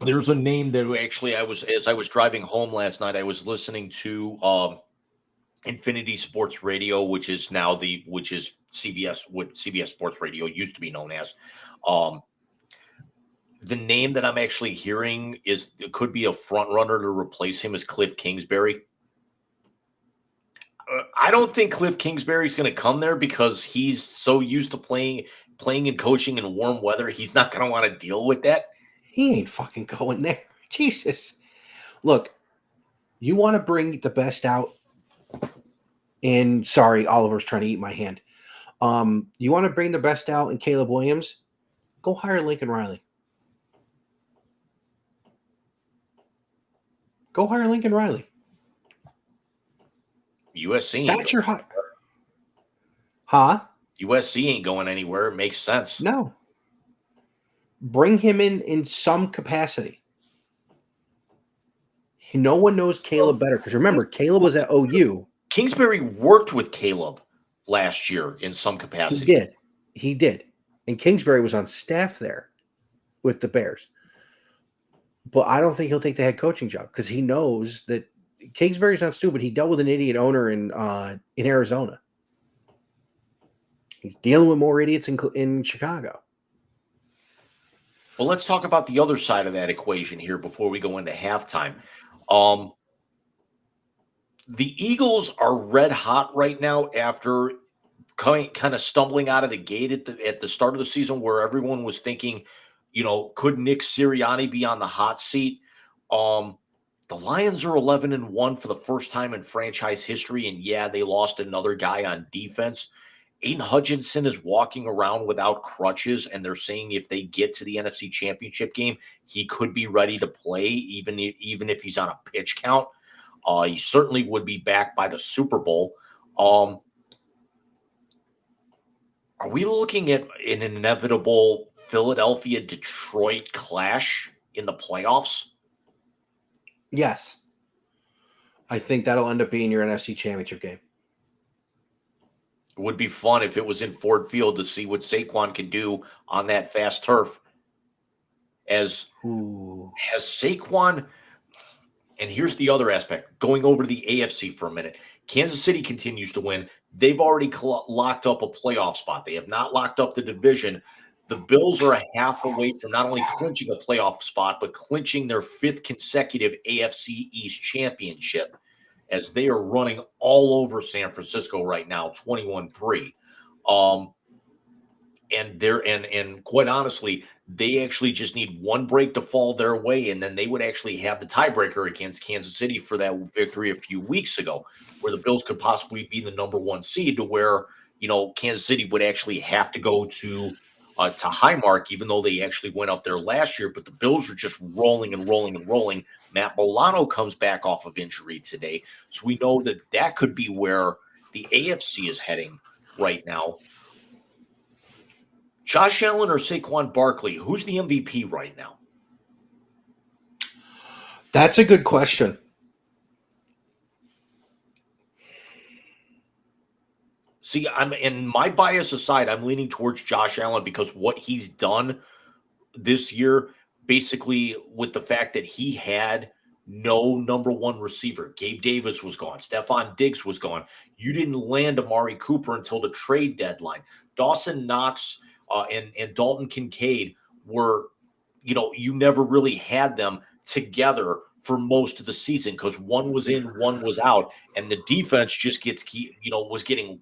There's a name that actually as I was driving home last night, I was listening to Infinity Sports Radio, which is CBS, what CBS Sports Radio used to be known as. The name that I'm actually hearing could be a front runner to replace him is Cliff Kingsbury. I don't think Cliff Kingsbury is going to come there because he's so used to playing and coaching in warm weather. He's not going to want to deal with that. He ain't fucking going there. Jesus. Look, you want to bring the best out in, sorry, Oliver's trying to eat my hand. You want to bring the best out in Caleb Williams? Go hire Lincoln Riley. Go hire Lincoln Riley. USC. That's your hot. Huh? USC ain't going anywhere. It makes sense. No. Bring him in some capacity. No one knows Caleb better because remember, Caleb was at OU. Kingsbury worked with Caleb last year in some capacity. He did. And Kingsbury was on staff there with the Bears. But I don't think he'll take the head coaching job because he knows that Kingsbury's not stupid. He dealt with an idiot owner in Arizona. He's dealing with more idiots in Chicago. Well, let's talk about the other side of that equation here before we go into halftime. The Eagles are red hot right now after kind of stumbling out of the gate at the start of the season where everyone was thinking, could Nick Sirianni be on the hot seat? The Lions are 11-1 for the first time in franchise history, and yeah, they lost another guy on defense. Aiden Hutchinson is walking around without crutches, and they're saying if they get to the NFC Championship game, he could be ready to play, even if he's on a pitch count. He certainly would be back by the Super Bowl. Are we looking at an inevitable Philadelphia-Detroit clash in the playoffs? Yes. I think that'll end up being your NFC Championship game. It would be fun if it was in Ford Field to see what Saquon can do on that fast turf. Has Saquon, and here's the other aspect, going over to the AFC for a minute. Kansas City continues to win. They've already locked up a playoff spot. They have not locked up the division. The Bills are a half away from not only clinching a playoff spot, but clinching their 5th consecutive AFC East championship, as they are running all over San Francisco right now, 21-3. And quite honestly, they actually just need one break to fall their way, and then they would actually have the tiebreaker against Kansas City for that victory a few weeks ago, where the Bills could possibly be the number 1 seed, to where, Kansas City would actually have to go to Highmark, even though they actually went up there last year. But the Bills are just rolling and rolling and rolling. Matt Milano comes back off of injury today, so we know that could be where the AFC is heading right now. Josh Allen or Saquon Barkley, who's the MVP right now? That's a good question. See, and my bias aside, I'm leaning towards Josh Allen because what he's done this year, basically with the fact that he had no number 1 receiver. Gabe Davis was gone. Stephon Diggs was gone. You didn't land Amari Cooper until the trade deadline. Dawson Knox and Dalton Kincaid were, you never really had them together for most of the season because one was in, one was out, and the defense just was getting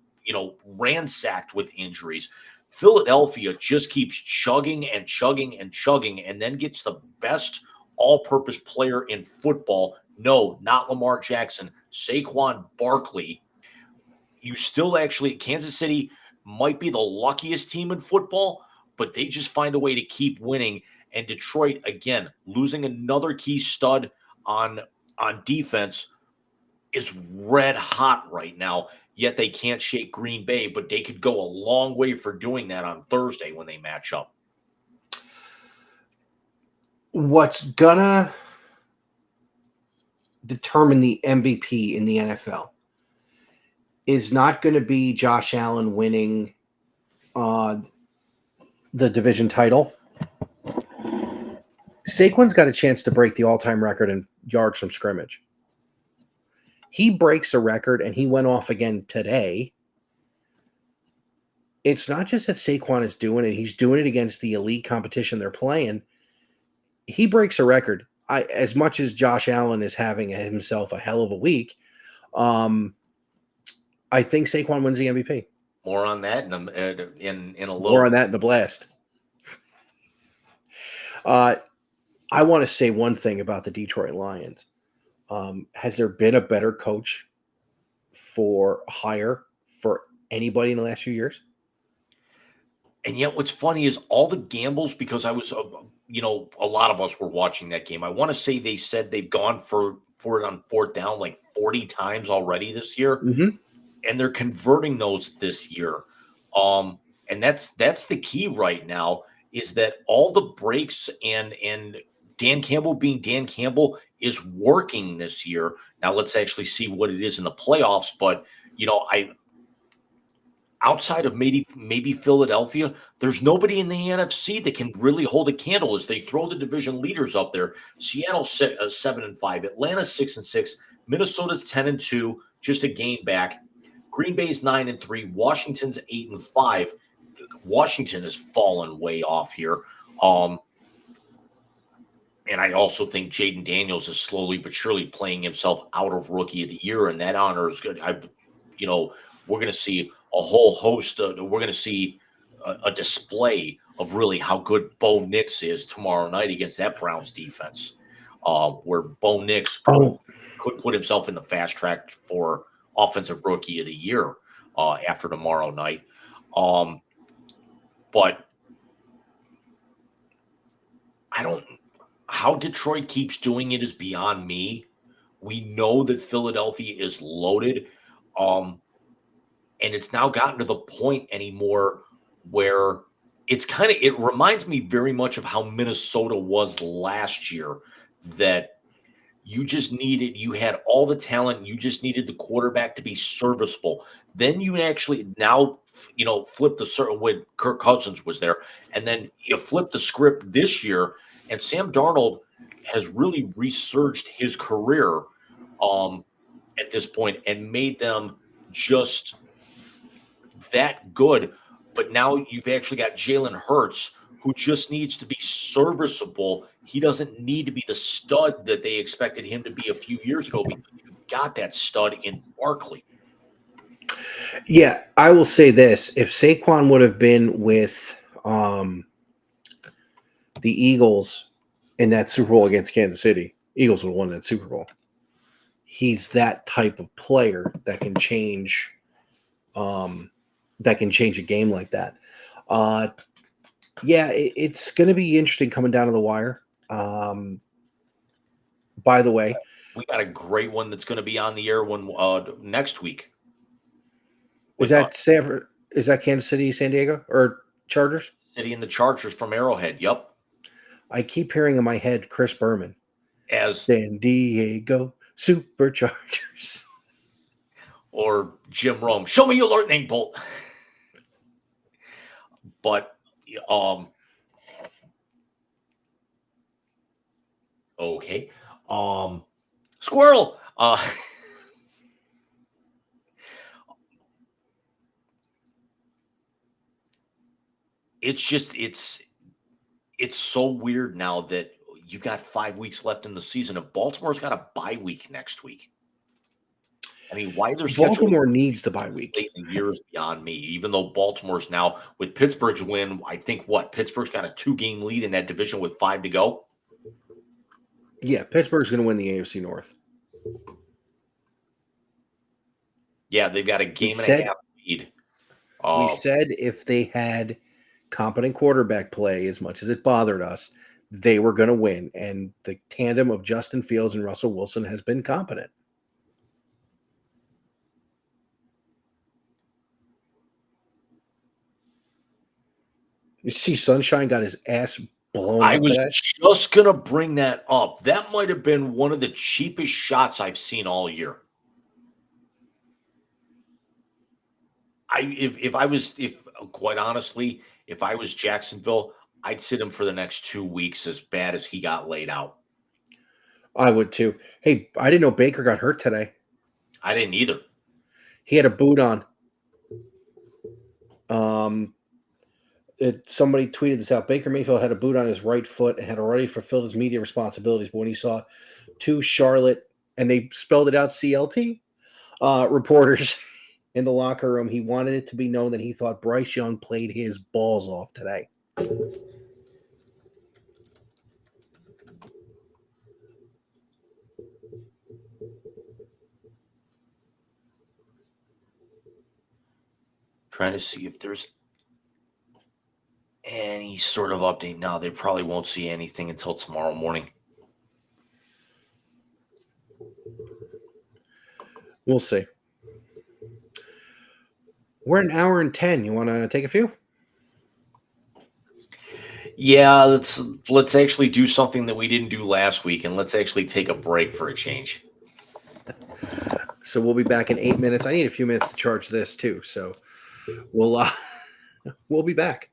ransacked with injuries. Philadelphia just keeps chugging and chugging and chugging, and then gets the best all-purpose player in football. No, not Lamar Jackson, Saquon Barkley. You still actually, Kansas City might be the luckiest team in football, but they just find a way to keep winning. And Detroit, again, losing another key stud on defense, is red hot right now, yet they can't shake Green Bay, but they could go a long way for doing that on Thursday when they match up. What's gonna determine the MVP in the NFL is not going to be Josh Allen winning the division title. Saquon's got a chance to break the all-time record in yards from scrimmage. He breaks a record, and he went off again today. It's not just that Saquon is doing it. He's doing it against the elite competition they're playing. He breaks a record. As much as Josh Allen is having himself a hell of a week, I think Saquon wins the MVP. More on that in a little. More on that in the blast. I want to say one thing about the Detroit Lions. Has there been a better coach for anybody in the last few years? And yet what's funny is all the gambles, because I was, a lot of us were watching that game. I want to say they said they've gone for it on 4th down like 40 times already this year. Mm-hmm. And they're converting those this year. And that's the key right now, is that all the breaks and Dan Campbell being Dan Campbell is working this year. Now let's actually see what it is in the playoffs. But, outside of maybe Philadelphia, there's nobody in the NFC that can really hold a candle as they throw the division leaders up there. Seattle 7-5, Atlanta 6-6, Minnesota's 10-2, just a game back. Green Bay's 9-3, Washington's 8-5. Washington has fallen way off here. And I also think Jaden Daniels is slowly but surely playing himself out of Rookie of the Year, and that honor is good. We're going to see a whole host we're going to see a display of really how good Bo Nix is tomorrow night against that Browns defense. where Bo Nix Oh, could put himself in the fast track for Offensive Rookie of the Year after tomorrow night. But I don't. How Detroit keeps doing it is beyond me. We know that Philadelphia is loaded, and it's now gotten to the point anymore where it reminds me very much of how Minnesota was last year. That you had all the talent, you just needed the quarterback to be serviceable. Then you actually now, flip when Kirk Cousins was there, and then you flip the script this year, and Sam Darnold has really resurged his career at this point and made them just that good. But now you've actually got Jalen Hurts, who just needs to be serviceable. He doesn't need to be the stud that they expected him to be a few years ago because you've got that stud in Barkley. yeah. I will say this: if Saquon would have been with the Eagles in that Super Bowl against Kansas City, Eagles would have won that Super Bowl. He's that type of player that can change, a game like that. Yeah, it's going to be interesting coming down to the wire. By the way, We got a great one that's going to be on the air next week. is that Sanford? Is that Kansas City, San Diego, or Chargers? City and the Chargers from Arrowhead. Yep. I keep hearing in my head Chris Berman. As San Diego Superchargers. Or Jim Rome. Show me your lightning bolt. But okay. Squirrel. It's so weird now that you've got 5 weeks left in the season, and Baltimore's got a bye week next week. I mean, why their schedule Baltimore needs the bye week. late in the year is beyond me. Even though Baltimore's now with Pittsburgh's win, I think Pittsburgh's got a 2-game lead in that division with 5 to go. Yeah, Pittsburgh's going to win the AFC North. Yeah, they've got a game and a half lead. We said if they had competent quarterback play, as much as it bothered us, they were going to win. And the tandem of Justin Fields and Russell Wilson has been competent. You see, Sunshine got his ass blown I up was today. just going to bring that up. That might have been one of the cheapest shots I've seen all year. Quite honestly, if I was Jacksonville, I'd sit him for the next 2 weeks as bad as he got laid out. I would too. Hey, I didn't know Baker got hurt today. I didn't either. He had a boot on. Somebody tweeted this out. Baker Mayfield had a boot on his right foot and had already fulfilled his media responsibilities. But when he saw two Charlotte, and they spelled it out CLT, reporters in the locker room, he wanted it to be known that he thought Bryce Young played his balls off today. Trying to see if there's any sort of update now. They probably won't see anything until tomorrow morning. We'll see. We're an hour and 10. You want to take a few? Yeah, let's actually do something that we didn't do last week, and let's actually take a break for a change. So we'll be back in 8 minutes. I need a few minutes to charge this too. So we'll be back.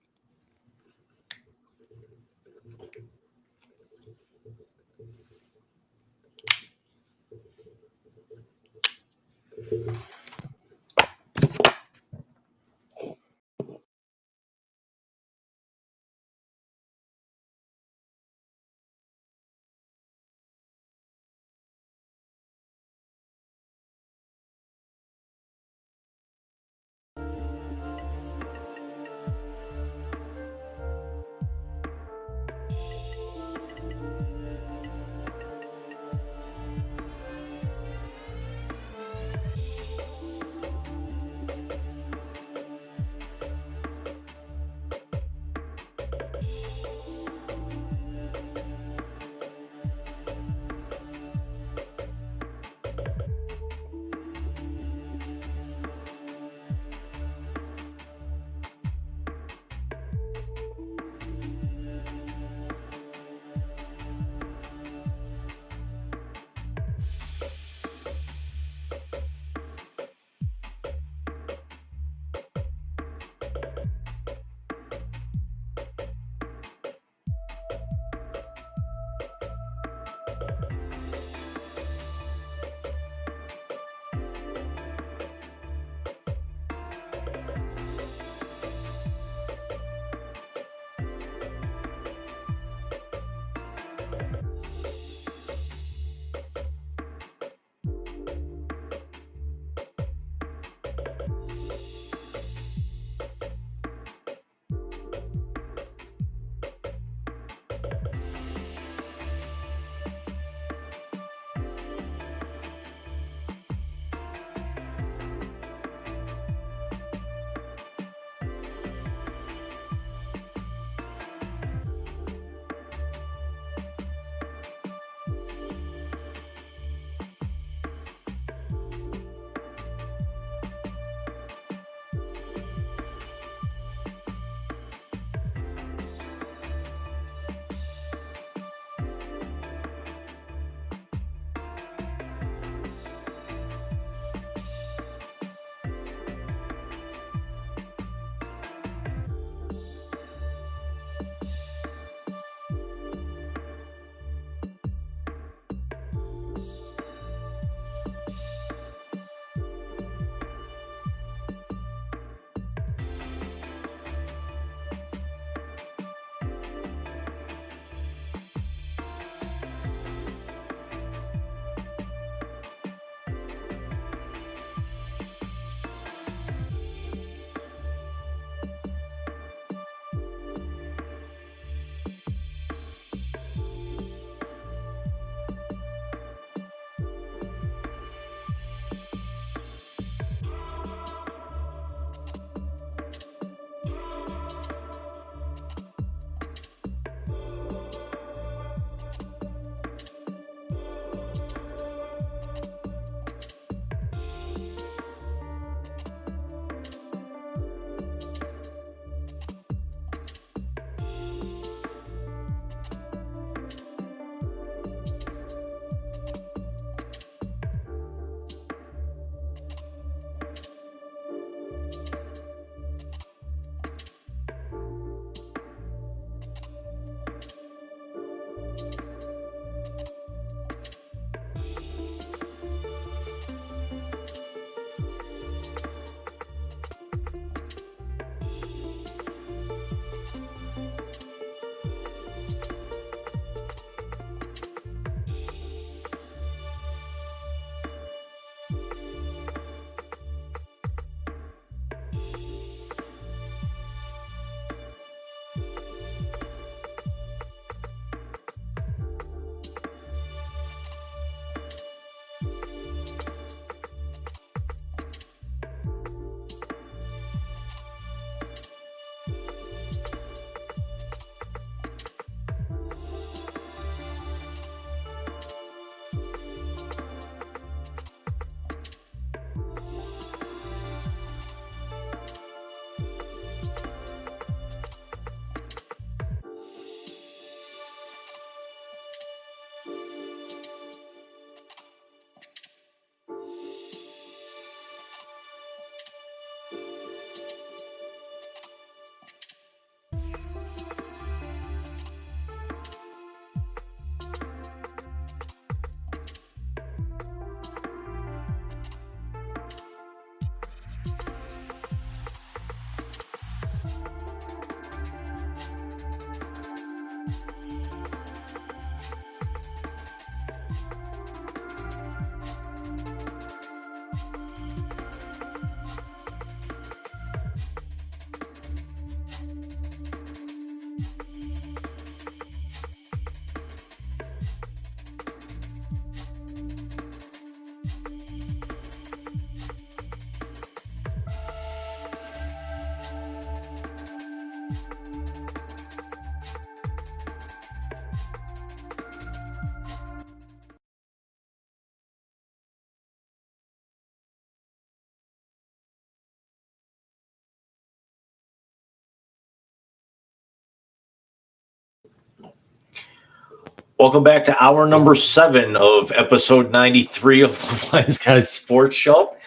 Welcome back to hour number 7 of episode 93 of the Wise Guys Sports Show.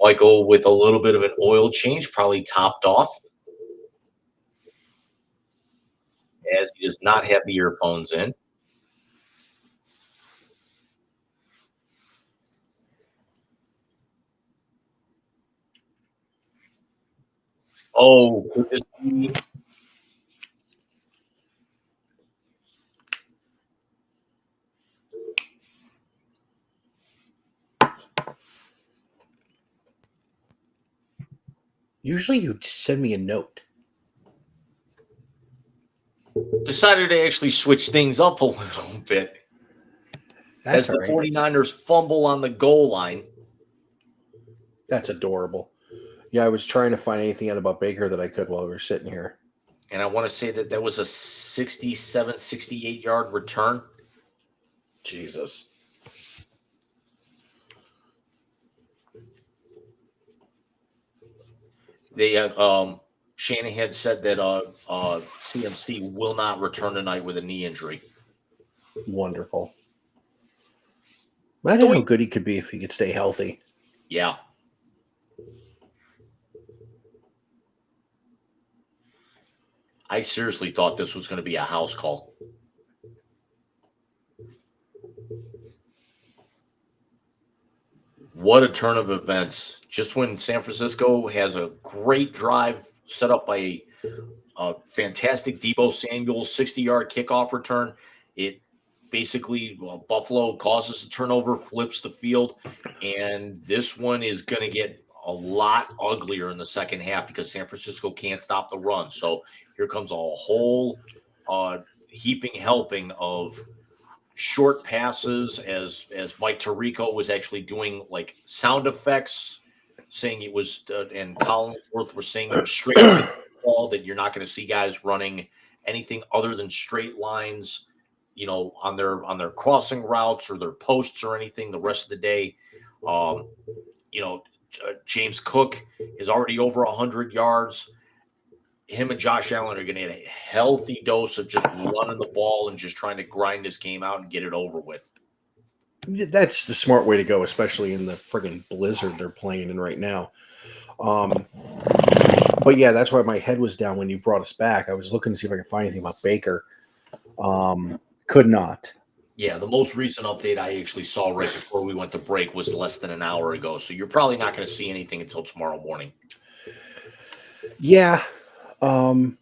Michael with a little bit of an oil change, probably topped off, as he does not have the earphones in. Oh, could this be? Usually you'd send me a note. Decided to actually switch things up a little bit. That's As the all right. 49ers fumble on the goal line. That's adorable. Yeah, I was trying to find anything out about Baker that I could while we were sitting here. And I want to say that was a 67, 68-yard return. Jesus. They Shanahan said that CMC will not return tonight with a knee injury. Wonderful. Imagine how good he could be if he could stay healthy. Yeah. I seriously thought this was going to be a house call. What a turn of events. Just when San Francisco has a great drive set up by a fantastic Deebo Samuel 60-yard kickoff return, it basically Buffalo causes a turnover, flips the field, and this one is going to get a lot uglier in the second half because San Francisco can't stop the run. So here comes a whole heaping helping of short passes as Mike Tirico was actually doing like sound effects, saying it was, and Collinsworth was saying it was straight line football, that you're not going to see guys running anything other than straight lines, on their crossing routes or their posts or anything the rest of the day. James Cook is already over 100 yards. Him and Josh Allen are going to get a healthy dose of just running the ball and just trying to grind this game out and get it over with. That's the smart way to go, especially in the friggin' blizzard they're playing in right now. But yeah, that's why my head was down when you brought us back. I was looking to see if I could find anything about Baker. Could not. Yeah, the most recent update I actually saw right before we went to break was less than an hour ago. So you're probably not going to see anything until tomorrow morning. Yeah. No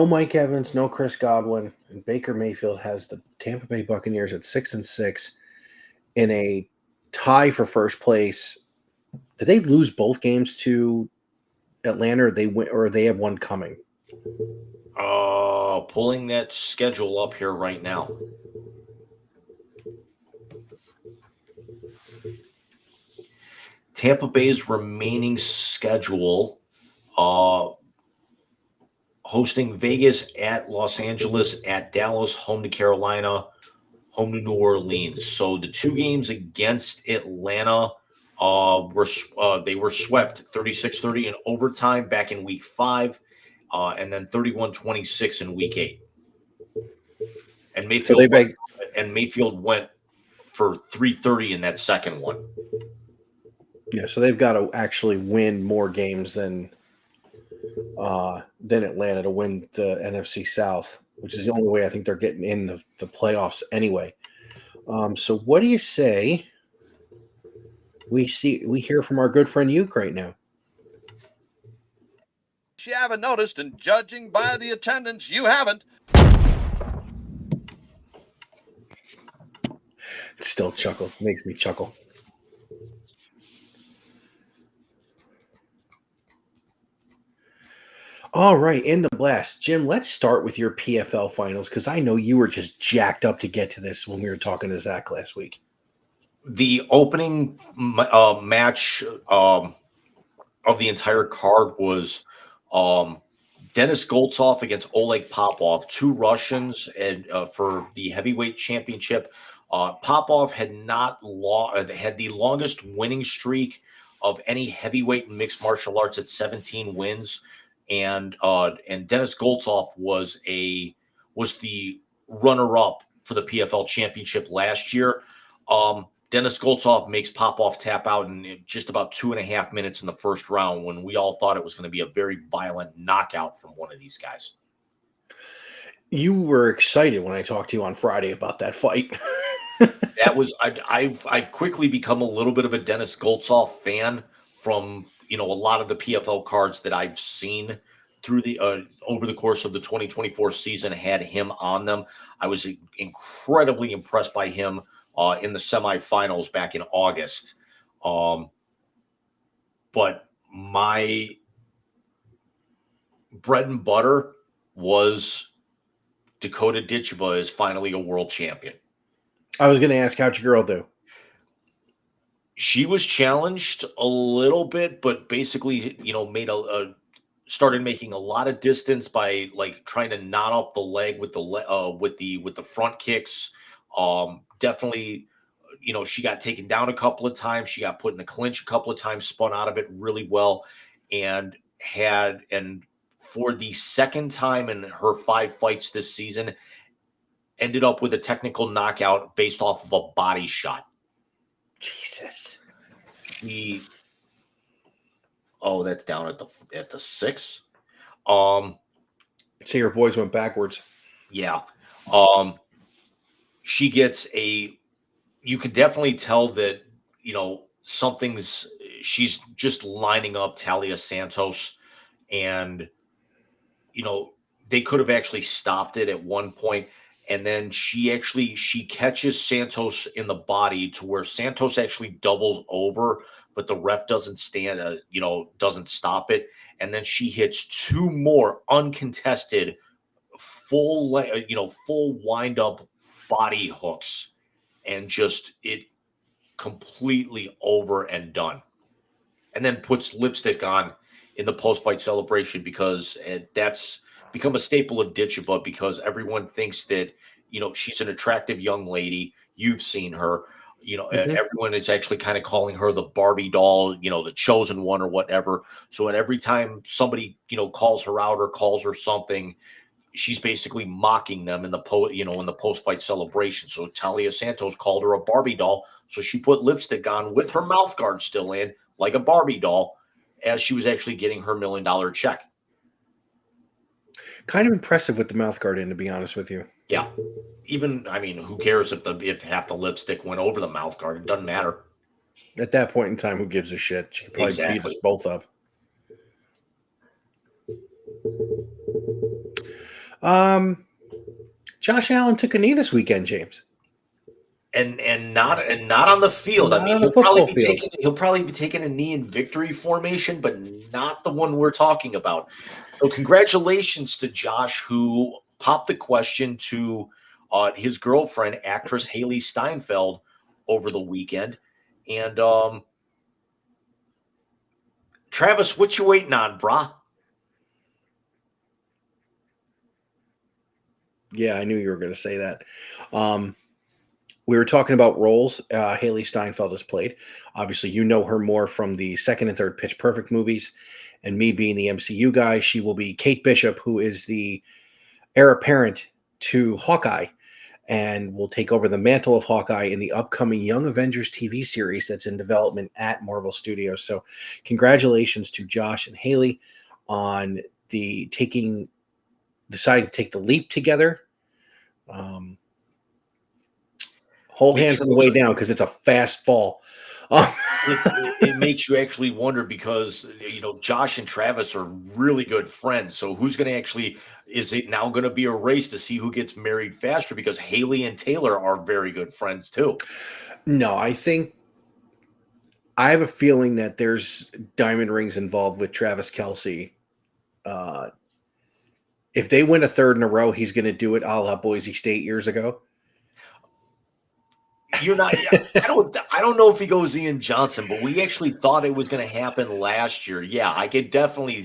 Mike Evans, no Chris Godwin, and Baker Mayfield has the Tampa Bay Buccaneers at 6-6 in a tie for first place. Did they lose both games to Atlanta, or they win, or they have one coming? Pulling that schedule up here right now. Tampa Bay's remaining schedule, hosting Vegas, at Los Angeles, at Dallas, home to Carolina, home to New Orleans. So the two games against Atlanta were swept 36-30 in overtime back in week 5, and then 31-26 in week 8. And Mayfield went for 330 in that second one. Yeah, so they've got to actually win more games than Atlanta to win the NFC South, which is the only way I think they're getting in the playoffs anyway. So what do you say we hear from our good friend Uke right now? You haven't noticed, and judging by the attendance, you haven't. It still makes me chuckle. All right, in the blast. Jim, let's start with your PFL finals, because I know you were just jacked up to get to this when we were talking to Zach last week. The opening match of the entire card was Dennis Goltsov against Oleg Popov, two Russians, and for the heavyweight championship. Popov had the longest winning streak of any heavyweight in mixed martial arts at 17 wins, and Dennis Goltzoff was the runner-up for the PFL championship last year. Dennis Goltzoff makes Popov tap out in just about 2.5 minutes in the first round, when we all thought it was going to be a very violent knockout from one of these guys. You were excited when I talked to you on Friday about that fight. That was I've quickly become a little bit of a Dennis Goltzoff fan from a lot of the PFL cards that I've seen through the over the course of the 2024 season had him on them. I was incredibly impressed by him in the semifinals back in August. But my bread and butter was Dakota Ditcheva is finally a world champion. I was going to ask, how'd your girl do? She was challenged a little bit, but basically, started making a lot of distance by like trying to knot up the leg with the front kicks. Definitely, she got taken down a couple of times. She got put in the clinch a couple of times, spun out of it really well, and for the second time in her 5 fights this season, ended up with a technical knockout based off of a body shot. Jesus. That's down at the 6. See, your boys went backwards. Yeah. She gets you could definitely tell that, she's just lining up Talia Santos, and, they could have actually stopped it at one point. And then she catches Santos in the body to where Santos actually doubles over, but the ref doesn't doesn't stop it. And then she hits 2 more uncontested full wind up body hooks, and just it completely over and done. And then puts lipstick on in the post-fight celebration, because that's become a staple of Ditcheva, because everyone thinks that, she's an attractive young lady. You've seen her, everyone is actually kind of calling her the Barbie doll, the chosen one or whatever. So at every time somebody, calls her out or calls her something, she's basically mocking them in the post-fight celebration. So Talia Santos called her a Barbie doll. So she put lipstick on with her mouth guard still in, like a Barbie doll, as she was actually getting her $1 million check. Kind of impressive with the mouth guard in, to be honest with you. Yeah. Even, who cares if half the lipstick went over the mouth guard? It doesn't matter. At that point in time, who gives a shit? She could probably beat us both up. Josh Allen took a knee this weekend, James. And not on the field. He'll probably be taking a knee in victory formation, but not the one we're talking about. So congratulations to Josh, who popped the question to his girlfriend, actress Haley Steinfeld, over the weekend. And Travis, what you waiting on, brah? Yeah, I knew you were going to say that. We were talking about roles Haley Steinfeld has played. Obviously, you know her more from the second and third Pitch Perfect movies. And me being the MCU guy, she will be Kate Bishop, who is the heir apparent to Hawkeye, and will take over the mantle of Hawkeye in the upcoming Young Avengers TV series that's in development at Marvel Studios. So congratulations to Josh and Haley on deciding to take the leap together. Hold hands on the way down, because it's a fast fall. It makes you actually wonder, because Josh and Travis are really good friends. So who's going to actually? Is it now going to be a race to see who gets married faster? Because Haley and Taylor are very good friends too. No, I have a feeling that there's diamond rings involved with Travis Kelce. If they win a third in a row, he's going to do it a la Boise State years ago. You're not. I don't know if he goes Ian Johnson, but we actually thought it was going to happen last year. Yeah, I could definitely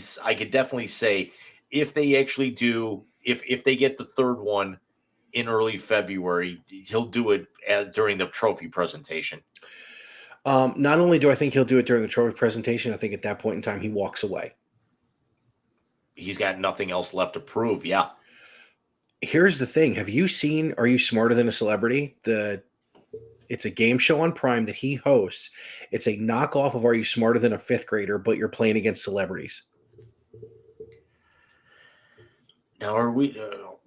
say if they actually do, if they get the third one in early February, he'll do it during the trophy presentation. Not only do I think he'll do it during the trophy presentation, I think at that point in time he walks away. He's got nothing else left to prove. Yeah. Here's the thing. Have you seen Are You Smarter Than a Celebrity? It's a game show on Prime that he hosts. It's a knockoff of Are You Smarter Than a Fifth Grader, but you're playing against celebrities. Now, are we?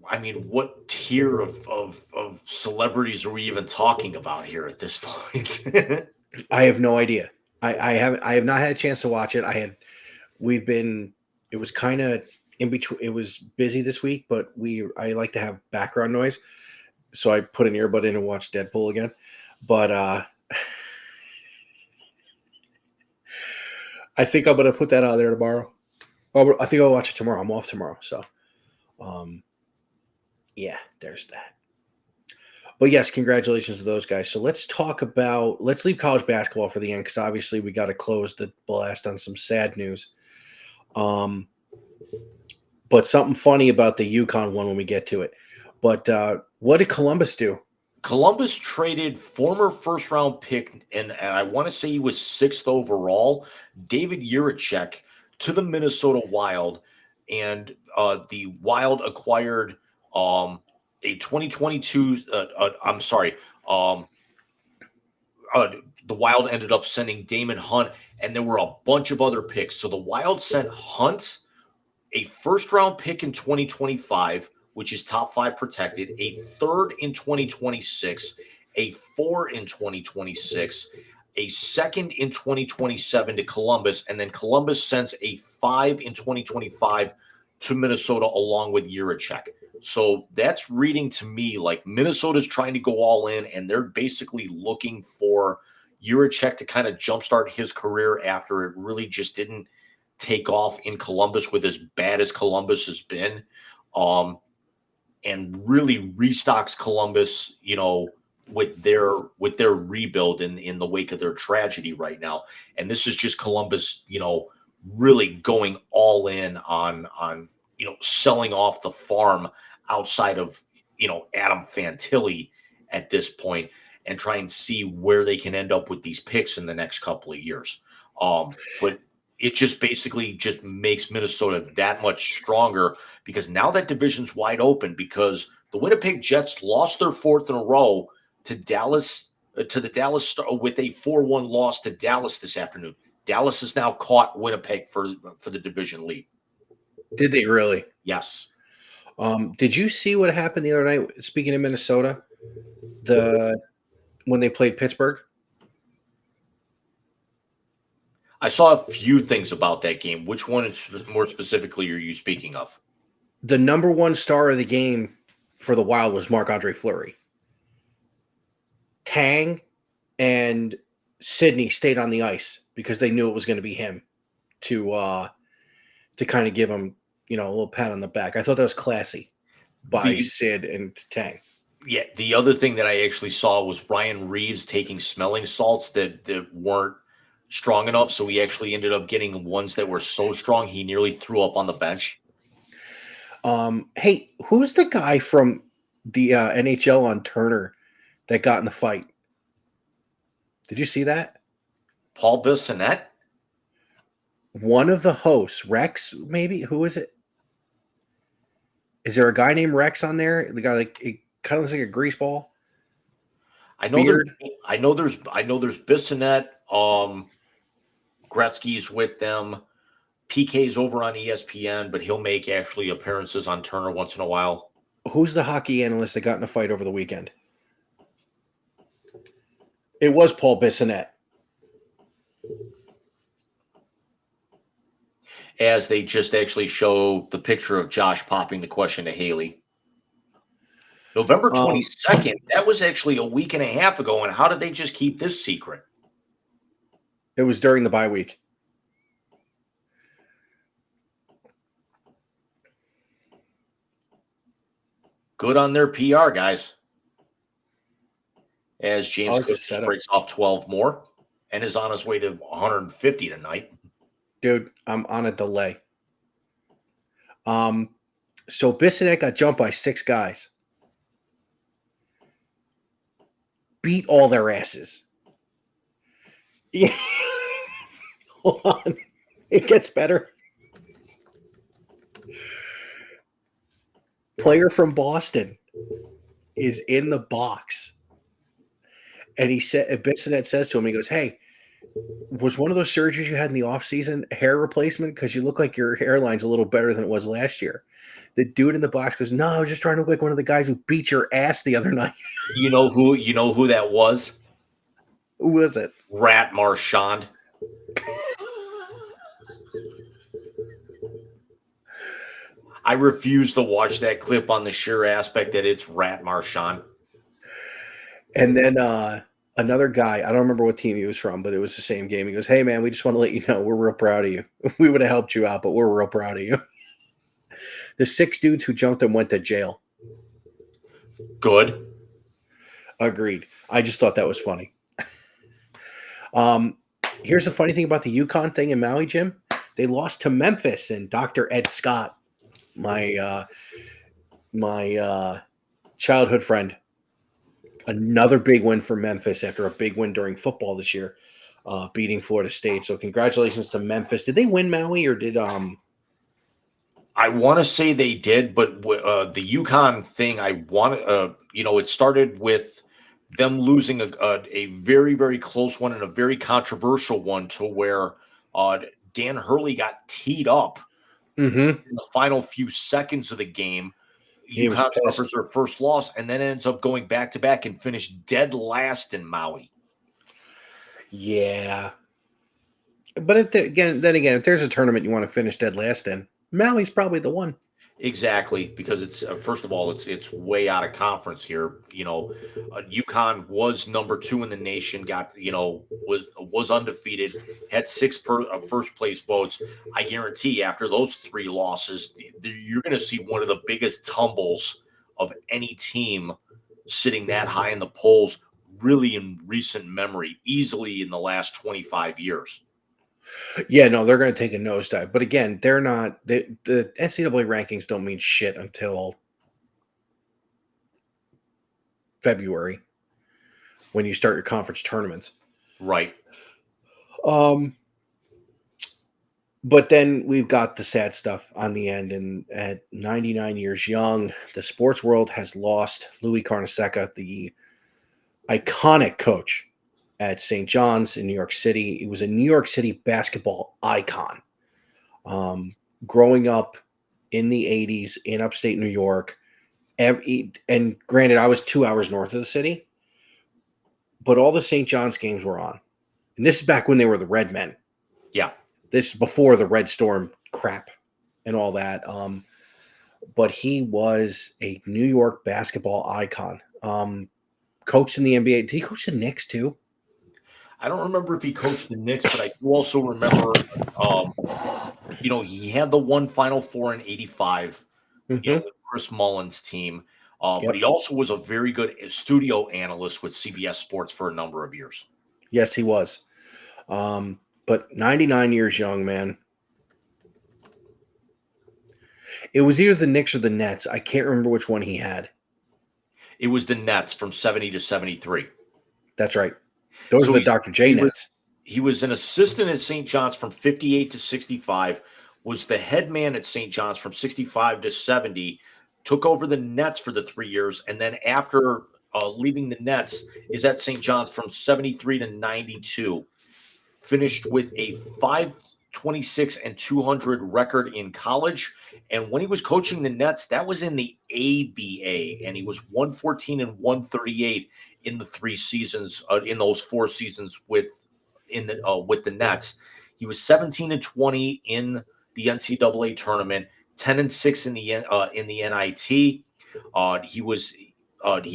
I mean, what tier of celebrities are we even talking about here at this point? I have no idea. I have not had a chance to watch it. It was kind of in between. It was busy this week, but I like to have background noise. So I put an earbud in and watched Deadpool again. But I think I'm going to put that out there tomorrow. Oh, I think I'll watch it tomorrow. I'm off tomorrow. So, yeah, there's that. But yes, congratulations to those guys. So let's leave college basketball for the end because obviously we got to close the blast on some sad news. But something funny about the UConn one when we get to it. But what did Columbus do? Columbus traded former first-round pick, and I want to say he was 6th overall, David Juracek, to the Minnesota Wild, and the Wild acquired a 2022. The Wild ended up sending Damon Hunt, and there were a bunch of other picks. So the Wild sent Hunt, a first-round pick in 2025, which is top 5 protected, a 3rd in 2026, a 4 in 2026, a 2nd in 2027 to Columbus, and then Columbus sends a 5 in 2025 to Minnesota along with Juracek. So that's reading to me like Minnesota's trying to go all in, and they're basically looking for Juracek to kind of jumpstart his career after it really just didn't take off in Columbus with as bad as Columbus has been. And really restocks Columbus, with their rebuild in the wake of their tragedy right now. And this is just Columbus, really going all in on selling off the farm outside of Adam Fantilli at this point and try and see where they can end up with these picks in the next couple of years. But it just basically just makes Minnesota that much stronger because now that division's wide open because the Winnipeg Jets lost their 4th in a row to Dallas, to the Dallas Star with a 4-1 loss to Dallas this afternoon. Dallas has now caught Winnipeg for the division lead. Did they really? Yes. Did you see what happened the other night? Speaking of Minnesota, when they played Pittsburgh? I saw a few things about that game. Which one is more specifically are you speaking of? The number 1 star of the game for the Wild was Marc-Andre Fleury. Tang and Sidney stayed on the ice because they knew it was going to be him to kind of give him, a little pat on the back. I thought that was classy by Sid and Tang. Yeah, the other thing that I actually saw was Ryan Reeves taking smelling salts that weren't strong enough, so he actually ended up getting ones that were so strong he nearly threw up on the bench. Hey, who's the guy from the NHL on Turner that got in the fight? Did you see that? Paul Bissonnette? One of the hosts, Rex, maybe? Who is it? Is there a guy named Rex on there? The guy it kind of looks like a grease ball. I know there's Bissonnette. Gretzky's with them. PK's over on ESPN, but he'll make actually appearances on Turner once in a while. Who's the hockey analyst that got in a fight over the weekend? It was Paul Bissonnette. As they just actually show the picture of Josh popping the question to Haley. November 22nd, that was actually a week and a half ago, and how did they just keep this secret? It was during the bye week. Good on their PR, guys. As James Cook breaks off 12 more and is on his way to 150 tonight. Dude, I'm on a delay. So Bissonnette got jumped by 6 guys. Beat all their asses. Yeah. Hold on. It gets better. Player from Boston is in the box. And Bissonette says to him, he goes, "Hey, was one of those surgeries you had in the offseason a hair replacement? Because you look like your hairline's a little better than it was last year." The dude in the box goes, "No, I was just trying to look like one of the guys who beat your ass the other night." You know who that was? Who was it? Rat Marchand. I refuse to watch that clip on the sheer aspect that it's Rat Marchand. And then another guy, I don't remember what team he was from, but it was the same game. He goes, "Hey, man, we just want to let you know we're real proud of you. We would have helped you out, but we're real proud of you." The 6 dudes who jumped him went to jail. Good. Agreed. I just thought that was funny. Here's a funny thing about the UConn thing in Maui, Jim. They lost to Memphis, and Dr. Ed Scott, my childhood friend, another big win for Memphis after a big win during football this year, beating Florida State. So congratulations to Memphis. Did they win Maui or did I want to say they did, but the UConn thing, I want to, it started with them losing a very, very close one and a very controversial one to where Dan Hurley got teed up in the final few seconds of the game. He was UConn pissed. suffers their first loss and then ends up going back to back and finished dead last in Maui. Yeah. But then again, if there's a tournament you want to finish dead last in, Maui's probably the one. Exactly, because it's first of all, it's way out of conference here. UConn was number 2 in the nation, got was undefeated, had 6 first place votes. I guarantee after those 3 losses, you're going to see one of the biggest tumbles of any team sitting that high in the polls, really in recent memory, easily in the last 25 years. Yeah, no, they're going to take a nosedive. But again, they're not. The NCAA rankings don't mean shit until February when you start your conference tournaments. Right. But then we've got the sad stuff on the end. And at 99 years young, the sports world has lost Louis Carnesecca, the iconic coach at St. John's in New York City. He was a New York City basketball icon. Growing up in the 80s in upstate New York, and granted, I was 2 hours north of the city, but all the St. John's games were on. And this is back when they were the Red Men. Yeah. This is before the Red Storm crap and all that. But he was a New York basketball icon. Coached in the NBA. Did he coach the Knicks too? I don't remember if he coached the Knicks, but I do also remember, he had the one Final Four in '85, with Chris Mullen's team. But he also was a very good studio analyst with CBS Sports for a number of years. Yes, he was. But 99 years young, man. It was either the Knicks or the Nets. I can't remember which one he had. It was the Nets from 70 to 73. That's right. Those were the Dr. J Nets. He was an assistant at St. John's from 58 to 65, was the head man at St. John's from 65 to 70, took over the Nets for the 3 years, and then after leaving the Nets is at St. John's from 73 to 92. Finished with a 526 and 200 record in college. And when he was coaching the Nets, that was in the ABA, and he was 114 and 138 in the 3 seasons, in those 4 seasons with the Nets. He was 17 and 20 in the NCAA tournament, 10 and 6 in the NIT. He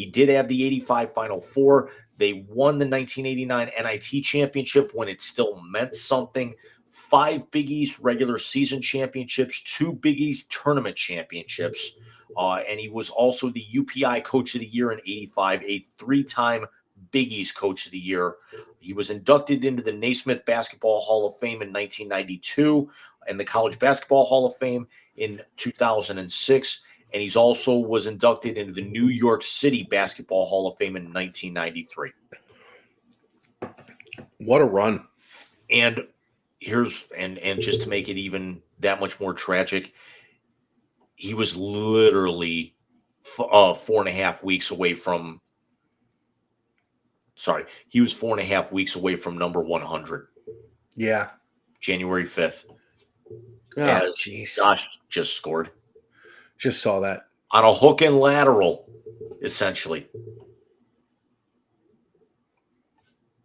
did have the 85 Final Four. They won the 1989 NIT championship when it still meant something. 5 Big East regular season championships, 2 Big East tournament championships. And he was also the UPI Coach of the Year in '85, a 3-time Big East Coach of the Year. He was inducted into the Naismith Basketball Hall of Fame in 1992 and the College Basketball Hall of Fame in 2006. And he's also was inducted into the New York City Basketball Hall of Fame in 1993. What a run. And here's and just to make it even that much more tragic, he was literally 4.5 weeks away from. Sorry, he was 4.5 weeks away from number 100. Yeah. January 5th, Oh, as jeez. Josh just scored Just saw that. on a hook and lateral, essentially.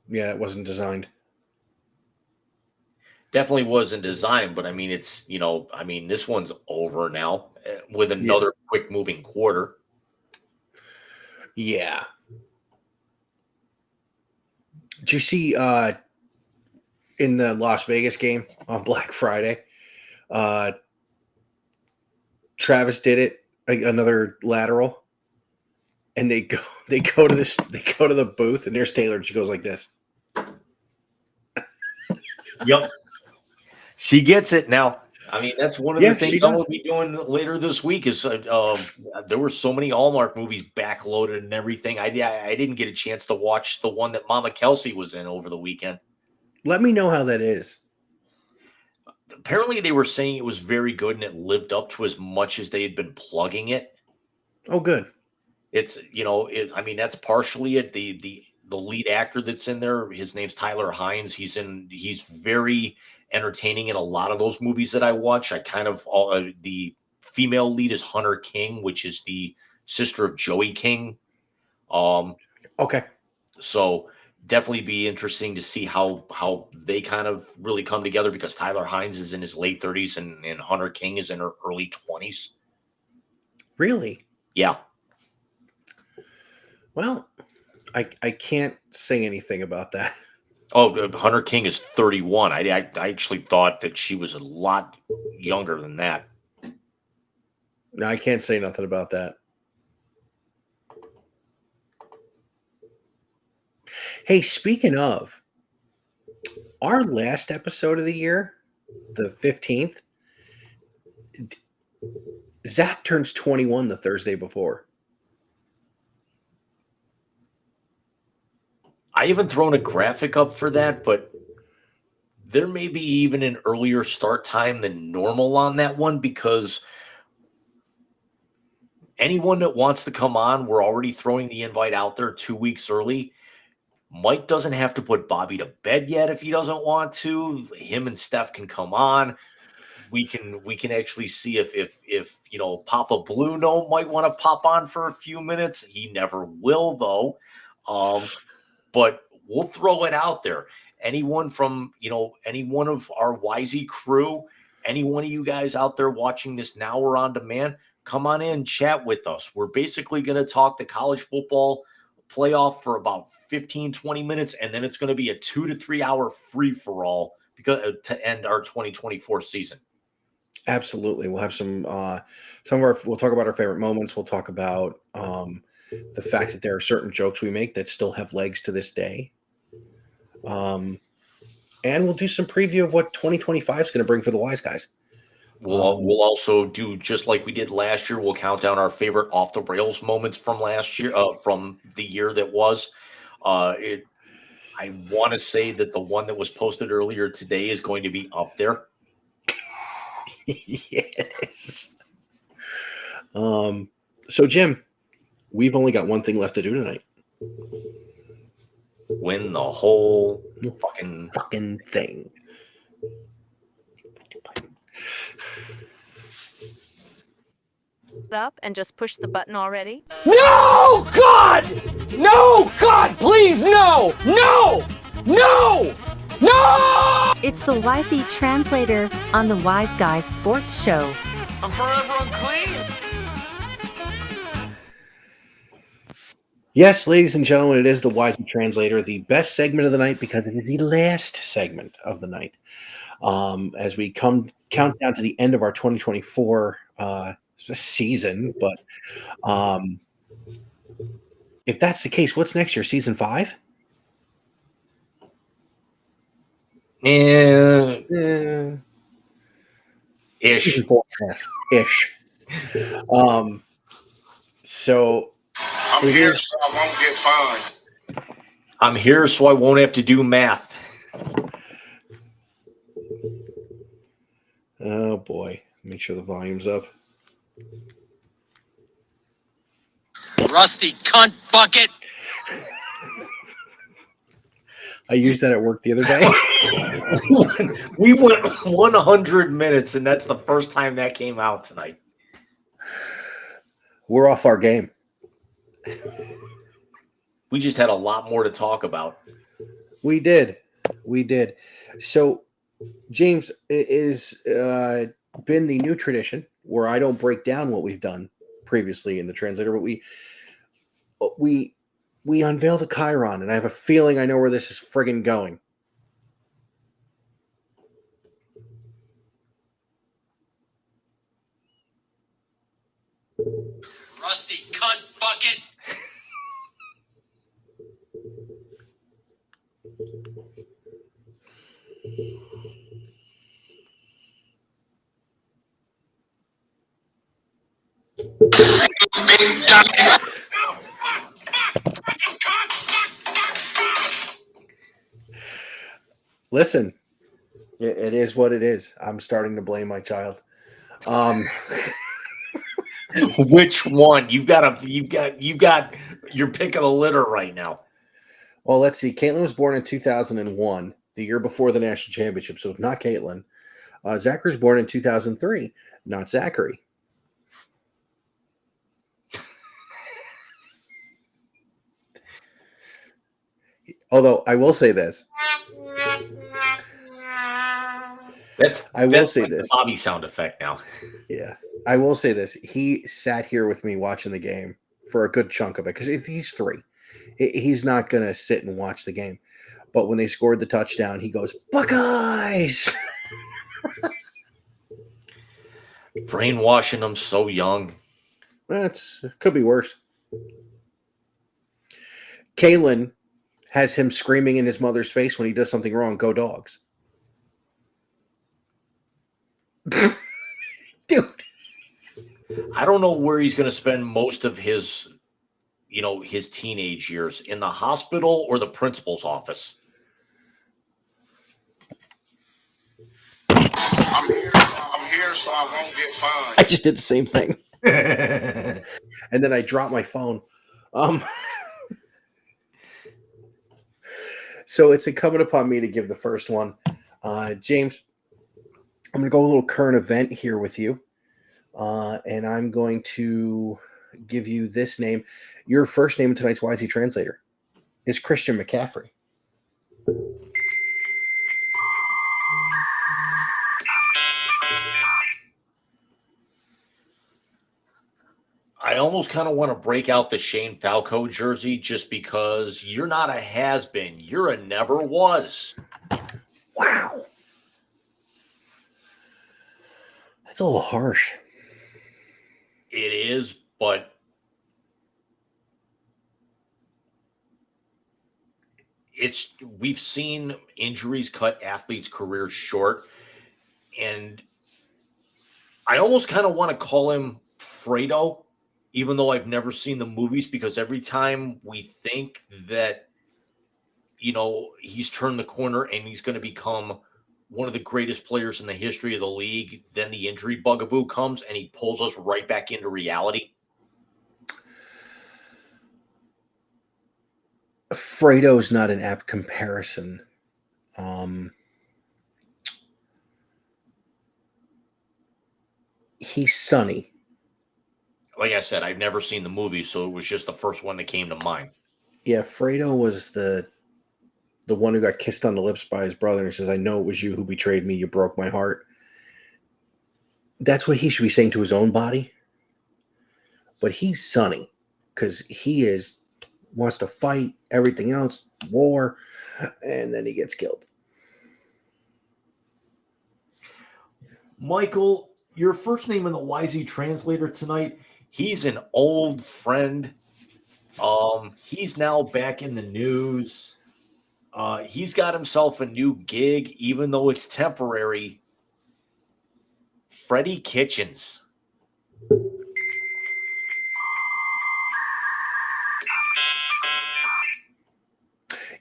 Yeah, it wasn't designed. Definitely wasn't designed, but I mean, it's, this one's over now with another quick moving quarter. Yeah. Did you see in the Las Vegas game on Black Friday, Travis did it, another lateral, and they go to the booth, and there's Taylor, and she goes like this. Yep. She gets it now. I mean, that's one of the things I'm going to be doing later this week is there were so many Hallmark movies backloaded and everything. I didn't get a chance to watch the one that Mama Kelsey was in over the weekend. Let me know how that is. Apparently, they were saying it was very good and it lived up to as much as they had been plugging it. Oh, good. It's, that's partially it. The lead actor that's in there, his name's Tyler Hines. He's very entertaining in a lot of those movies that I watch. The female lead is Hunter King, which is the sister of Joey King. Okay. So definitely be interesting to see how they kind of really come together, because Tyler Hines is in his late 30s and Hunter King is in her early 20s. Really? Yeah. Well, I can't say anything about that. Oh, Hunter King is 31. I actually thought that she was a lot younger than that. No, I can't say nothing about that. Hey, speaking of, our last episode of the year, the 15th, Zach turns 21 the Thursday before. I haven't thrown a graphic up for that, but there may be even an earlier start time than normal on that one, because anyone that wants to come on, we're already throwing the invite out there 2 weeks early. Mike doesn't have to put Bobby to bed yet if he doesn't want to. Him and Steph can come on. We can actually see if Papa Blue Gnome might want to pop on for a few minutes. He never will, though. But we'll throw it out there. Anyone from, any one of our Wisey crew, any one of you guys out there watching this now or on demand, come on in, chat with us. We're basically going to talk the college football playoff for about 15, 20 minutes, and then it's going to be a 2 to 3 hour free-for-all to end our 2024 season. Absolutely. We'll have we'll talk about our favorite moments. We'll talk about the fact that there are certain jokes we make that still have legs to this day. And we'll do some preview of what 2025 is going to bring for the Wise Guys. We'll also do, just like we did last year, we'll count down our favorite off the rails moments from last year, from the year that was. I want to say that the one that was posted earlier today is going to be up there. Yes. So Jim, we've only got one thing left to do tonight. Win the whole fucking thing. Up and just push the button already? No, God! No, God, please, no! No! No! No! It's the Wisey Translator on the Wise Guys Sports Show. I'm forever unclean. Yes, ladies and gentlemen, it is the Wisey Translator, the best segment of the night because it is the last segment of the night. As we count down to the end of our 2024 season, but if that's the case, what's next year? Season 5? Ish. Season 4, ish. So I'm here so I won't get fined. I'm here so I won't have to do math. Oh boy. Make sure the volume's up. Rusty cunt bucket. I used that at work the other day. We went 100 minutes, and that's the first time that came out tonight. We're off our game. We just had a lot more to talk about. We did. So, James, it is been the new tradition where I don't break down what we've done previously in the translator, but we unveil the Chiron, and I have a feeling I know where this is friggin' going. Rusty cunt bucket. Listen, it is what it is. I'm starting to blame my child. Which one? You've got your pick of the litter right now. Well, let's see. Caitlin was born in 2001, the year before the national championship, so not Caitlin. Zachary was born in 2003, not Zachary. Although I will say this. I will say like this. The Bobby sound effect now. Yeah, I will say this. He sat here with me watching the game for a good chunk of it because he's 3. He's not going to sit and watch the game. But when they scored the touchdown, he goes, Buckeyes! Brainwashing them so young. It could be worse. Kalen has him screaming in his mother's face when he does something wrong. Go Dogs. Dude. I don't know where he's going to spend most of his teenage years, in the hospital or the principal's office. I'm here so I won't get fined. I just did the same thing. And then I dropped my phone. So it's incumbent upon me to give the first one. James, I'm going to go a little current event here with you. And I'm going to give you this name. Your first name in tonight's YZ Translator is Christian McCaffrey. I almost kind of want to break out the Shane Falco jersey just because you're not a has-been. You're a never was. Wow. That's a little harsh. It is, but we've seen injuries cut athletes' careers short, and I almost kind of want to call him Fredo, even though I've never seen the movies, because every time we think that, he's turned the corner and he's going to become one of the greatest players in the history of the league, then the injury bugaboo comes and he pulls us right back into reality. Fredo's not an apt comparison. He's Sonny. Like I said, I've never seen the movie, so it was just the first one that came to mind. Yeah, Fredo was the one who got kissed on the lips by his brother and says, I know it was you who betrayed me. You broke my heart. That's what he should be saying to his own body. But he's Sonny because he wants to fight, everything else, war, and then he gets killed. Michael, your first name in the YZ Translator tonight, he's an old friend. He's now back in the news. He's got himself a new gig, even though it's temporary. Freddie Kitchens.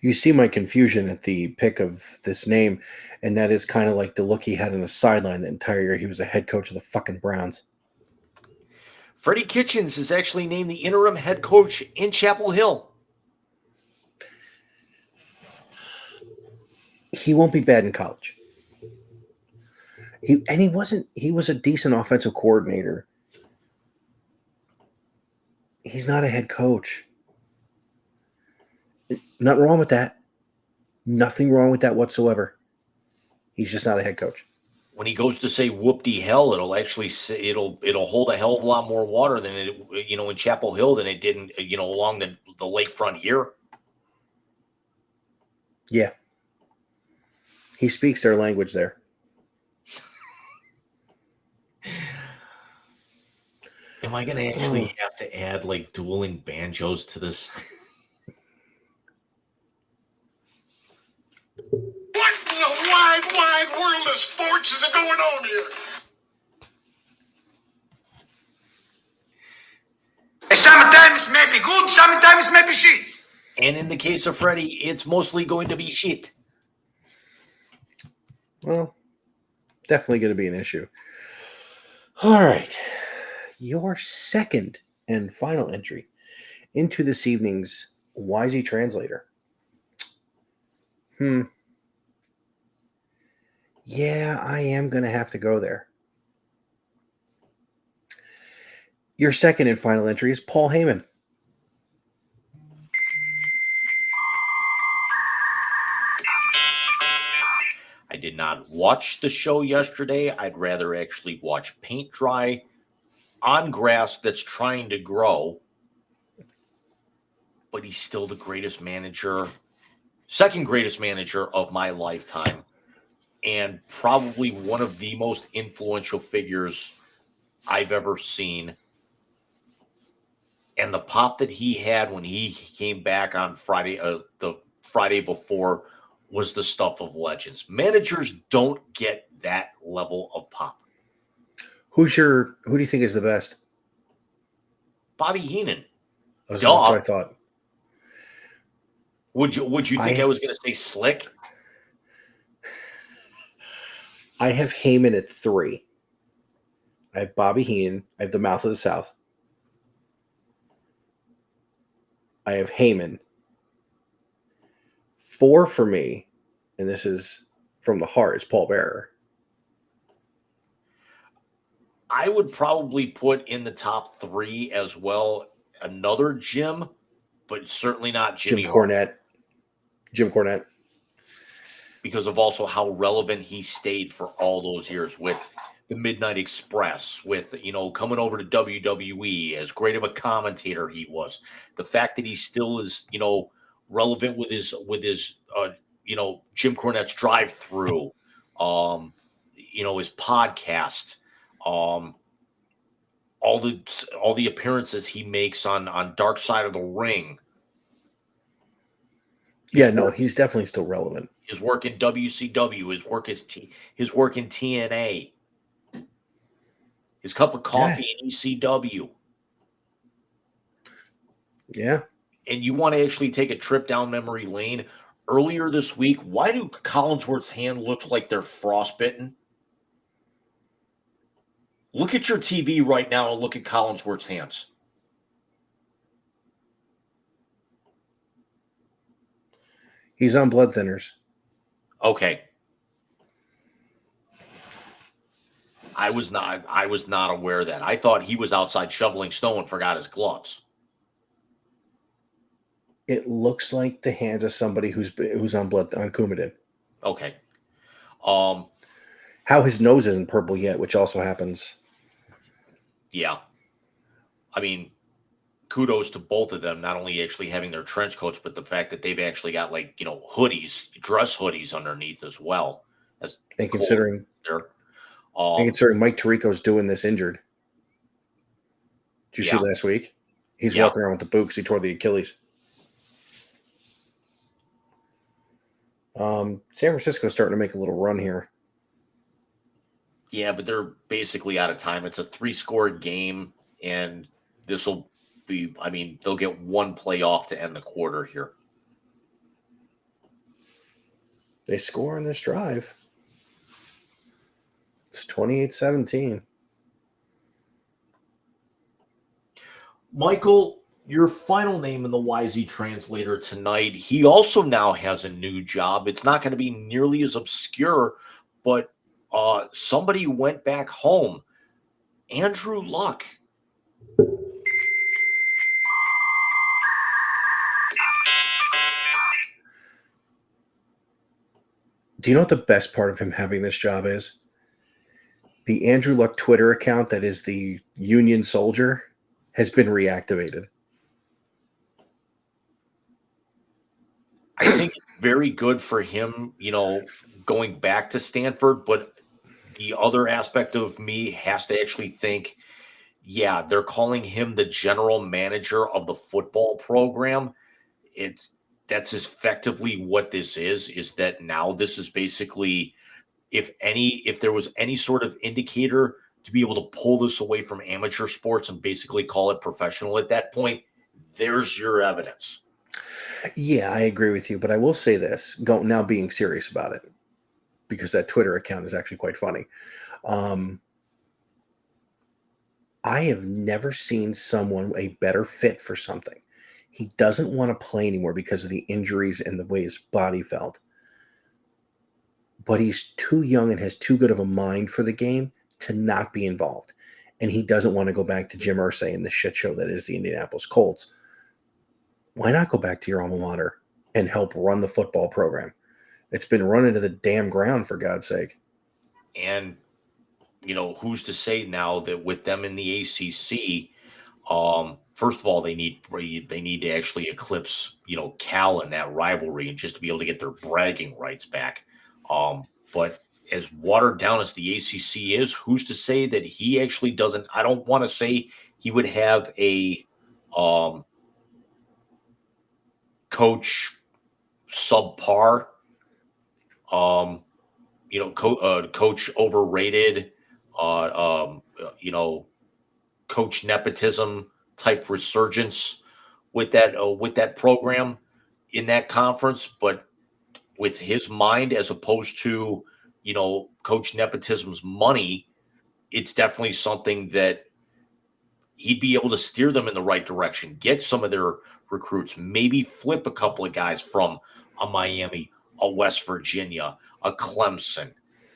You see my confusion at the pick of this name, and that is kind of like the look he had on the sideline the entire year. He was the head coach of the fucking Browns. Freddie Kitchens is actually named the interim head coach in Chapel Hill. He won't be bad in college. He was a decent offensive coordinator. He's not a head coach. Nothing wrong with that. Nothing wrong with that whatsoever. He's just not a head coach. When he goes to say "whoop-de hell," it'll actually say, it'll hold a hell of a lot more water than it, in Chapel Hill than it did along the lakefront here. Yeah. He speaks their language there. Am I going to actually have to add like dueling banjos to this? What in the wide world of sports is going on here? Sometimes may be good, sometimes may be shit. And in the case of Freddie, it's mostly going to be shit. Well, definitely going to be an issue. All right. Your second and final entry into this evening's Wisey Translator. Yeah, I am going to have to go there. Your second and final entry is Paul Heyman. I did not watch the show yesterday. I'd rather actually watch paint dry on grass that's trying to grow. But he's still the greatest manager, second greatest manager of my lifetime, and probably one of the most influential figures I've ever seen. And the pop that he had when he came back on Friday, the Friday before, was the stuff of legends. Managers don't get that level of pop. Who do you think is the best? Bobby Heenan. That's what I thought. Would you think I was going to say Slick? I have Heyman at 3. I have Bobby Heenan. I have the Mouth of the South. I have Heyman. 4 for me, and this is from the heart, is Paul Bearer. I would probably put in the top 3 as well another Jim, but certainly not Jimmy Cornette. Jim Cornette. Because of also how relevant he stayed for all those years with the Midnight Express, with, coming over to WWE, as great of a commentator he was. The fact that he still is, relevant with his Jim Cornette's drive-through, his podcast, all the appearances he makes on Dark Side of the Ring. He's definitely still relevant. His work in WCW, his work in TNA, his cup of coffee in ECW. Yeah. And you want to actually take a trip down memory lane. Earlier this week, why do Collinsworth's hand look like they're frostbitten? Look at your TV right now and look at Collinsworth's hands. He's on blood thinners. Okay. I was not aware of that. I thought he was outside shoveling snow and forgot his gloves. It looks like the hands of somebody who's on Coumadin. Okay. How his nose isn't purple yet, which also happens. Yeah. I mean, kudos to both of them, not only actually having their trench coats, but the fact that they've actually got hoodies, dress hoodies underneath as well. And considering Mike Tirico's doing this injured. Did you see last week? He's walking around with the boot because he tore the Achilles. San Francisco's starting to make a little run here. Yeah, but they're basically out of time. It's a 3-score game, and this will be, they'll get one play off to end the quarter here. They score in this drive. It's 28-17. Michael, your final name in the YZ translator tonight. He also now has a new job. It's not going to be nearly as obscure, but somebody went back home. Andrew Luck. Do you know what the best part of him having this job is? The Andrew Luck Twitter account that is the Union Soldier has been reactivated. I think it's very good for him, going back to Stanford, but the other aspect of me has to actually think, yeah, they're calling him the general manager of the football program. It's That's effectively what this is that now this is basically, if there was any sort of indicator to be able to pull this away from amateur sports and basically call it professional at that point, there's your evidence. Yeah, I agree with you, but I will say this, now being serious about it, because that Twitter account is actually quite funny. I have never seen someone a better fit for something. He doesn't want to play anymore because of the injuries and the way his body felt. But he's too young and has too good of a mind for the game to not be involved. And he doesn't want to go back to Jim Irsay and the shit show that is the Indianapolis Colts. Why not go back to your alma mater and help run the football program? It's been run into the damn ground, for God's sake. And who's to say now that with them in the ACC, first of all, they need to actually eclipse Cal in that rivalry and just to be able to get their bragging rights back. But as watered down as the ACC is, who's to say that he actually doesn't? I don't want to say he would have a coach subpar, coach overrated, coach nepotism type resurgence with that program in that conference, but with his mind as opposed to coach nepotism's money, it's definitely something that he'd be able to steer them in the right direction, get some of their recruits, maybe flip a couple of guys from a Miami, a West Virginia, a Clemson,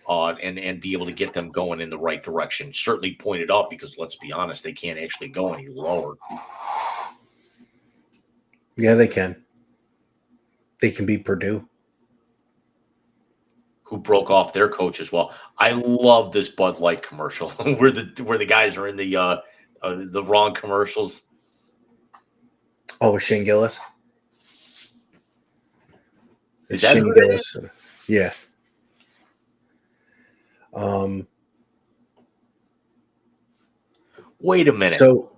and be able to get them going in the right direction. Certainly point it up because let's be honest, they can't actually go any lower. Yeah, they can. They can beat Purdue, who broke off their coach as well. I love this Bud Light commercial where the guys are in the wrong commercials. Oh, with Shane Gillis? Is It's that Shane who that Gillis. is? Yeah. Wait a minute. So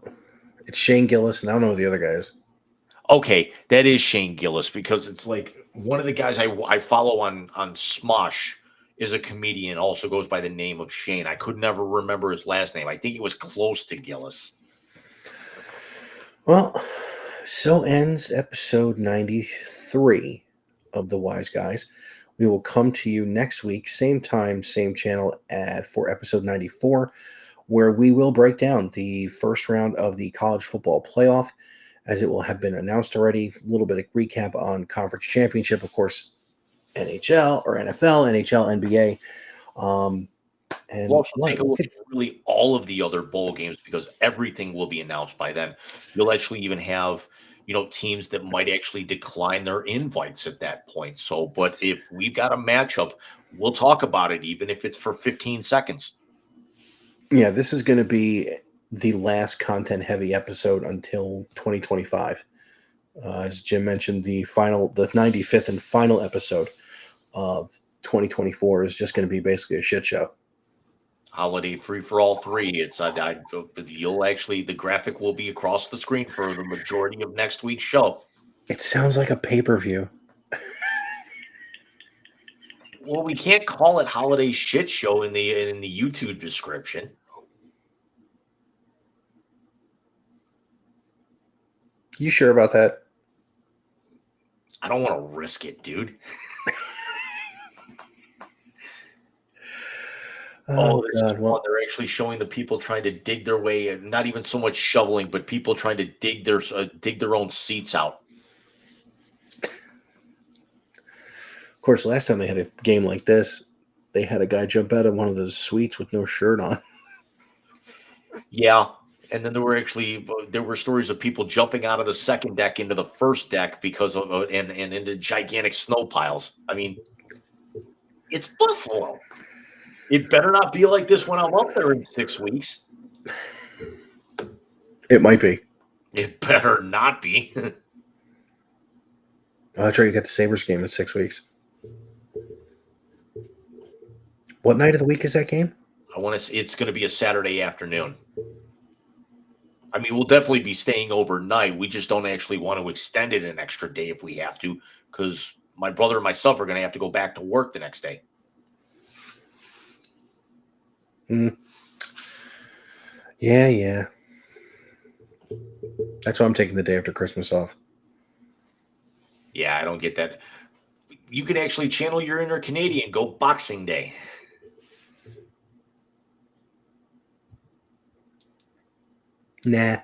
it's Shane Gillis, and I don't know who the other guy is. Okay, that is Shane Gillis because it's like one of the guys I follow on Smosh is a comedian, also goes by the name of Shane. I could never remember his last name. I think it was close to Gillis. Well, so ends episode 93 of The Wise Guys. We will come to you next week, same time, same channel, for episode 94, where we will break down the first round of the college football playoff, as it will have been announced already. A little bit of recap on conference championship, of course, NHL or NFL, NHL, NBA. And we'll also take a look at really all of the other bowl games because everything will be announced by then. You'll actually even have, teams that might actually decline their invites at that point. So, but if we've got a matchup, we'll talk about it, even if it's for 15 seconds. Yeah, this is going to be the last content-heavy episode until 2025. As Jim mentioned, the 95th and final episode of 2024 is just going to be basically a shit show. Holiday free for all three. The graphic will be across the screen for the majority of next week's show. It sounds like a pay-per-view. Well, we can't call it holiday shit show in the YouTube description. You sure about that? I don't want to risk it, dude. Oh, Oh this is God. fun. Well, They're actually showing the people trying to dig their way, and not even so much shoveling, but people trying to dig their own seats out. of course, last time they had a game like this, they had a guy jump out of one of those suites with no shirt on. Yeah, and then there were stories of people jumping out of the second deck into the first deck because of and into gigantic snow piles. I mean, it's Buffalo. It better not be like this when I'm up there in 6 weeks. It might be. It better not be. Oh, that's right. You got the Sabres game in 6 weeks. What night of the week is that game? It's going to be a Saturday afternoon. I mean, we'll definitely be staying overnight. We just don't actually want to extend it an extra day if we have to, because my brother and myself are going to have to go back to work the next day. Yeah. That's why I'm taking the day after Christmas off. Yeah, I don't get that. You can actually channel your inner Canadian, go Boxing Day. Nah.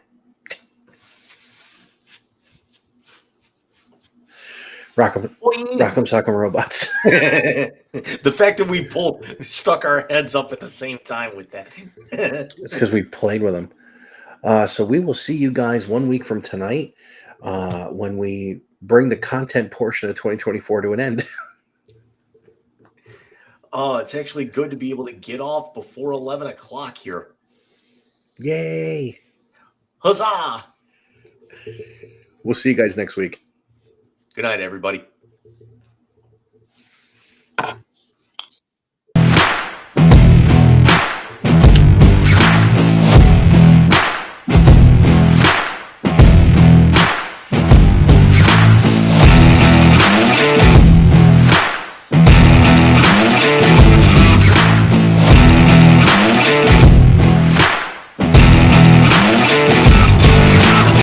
Rock'em Sock'em Robots. The fact that we both stuck our heads up at the same time with that. It's because we've played with them. So we will see you guys 1 week from tonight when we bring the content portion of 2024 to an end. Oh, it's actually good to be able to get off before 11 o'clock here. Yay. Huzzah! We'll see you guys next week. Good night, everybody.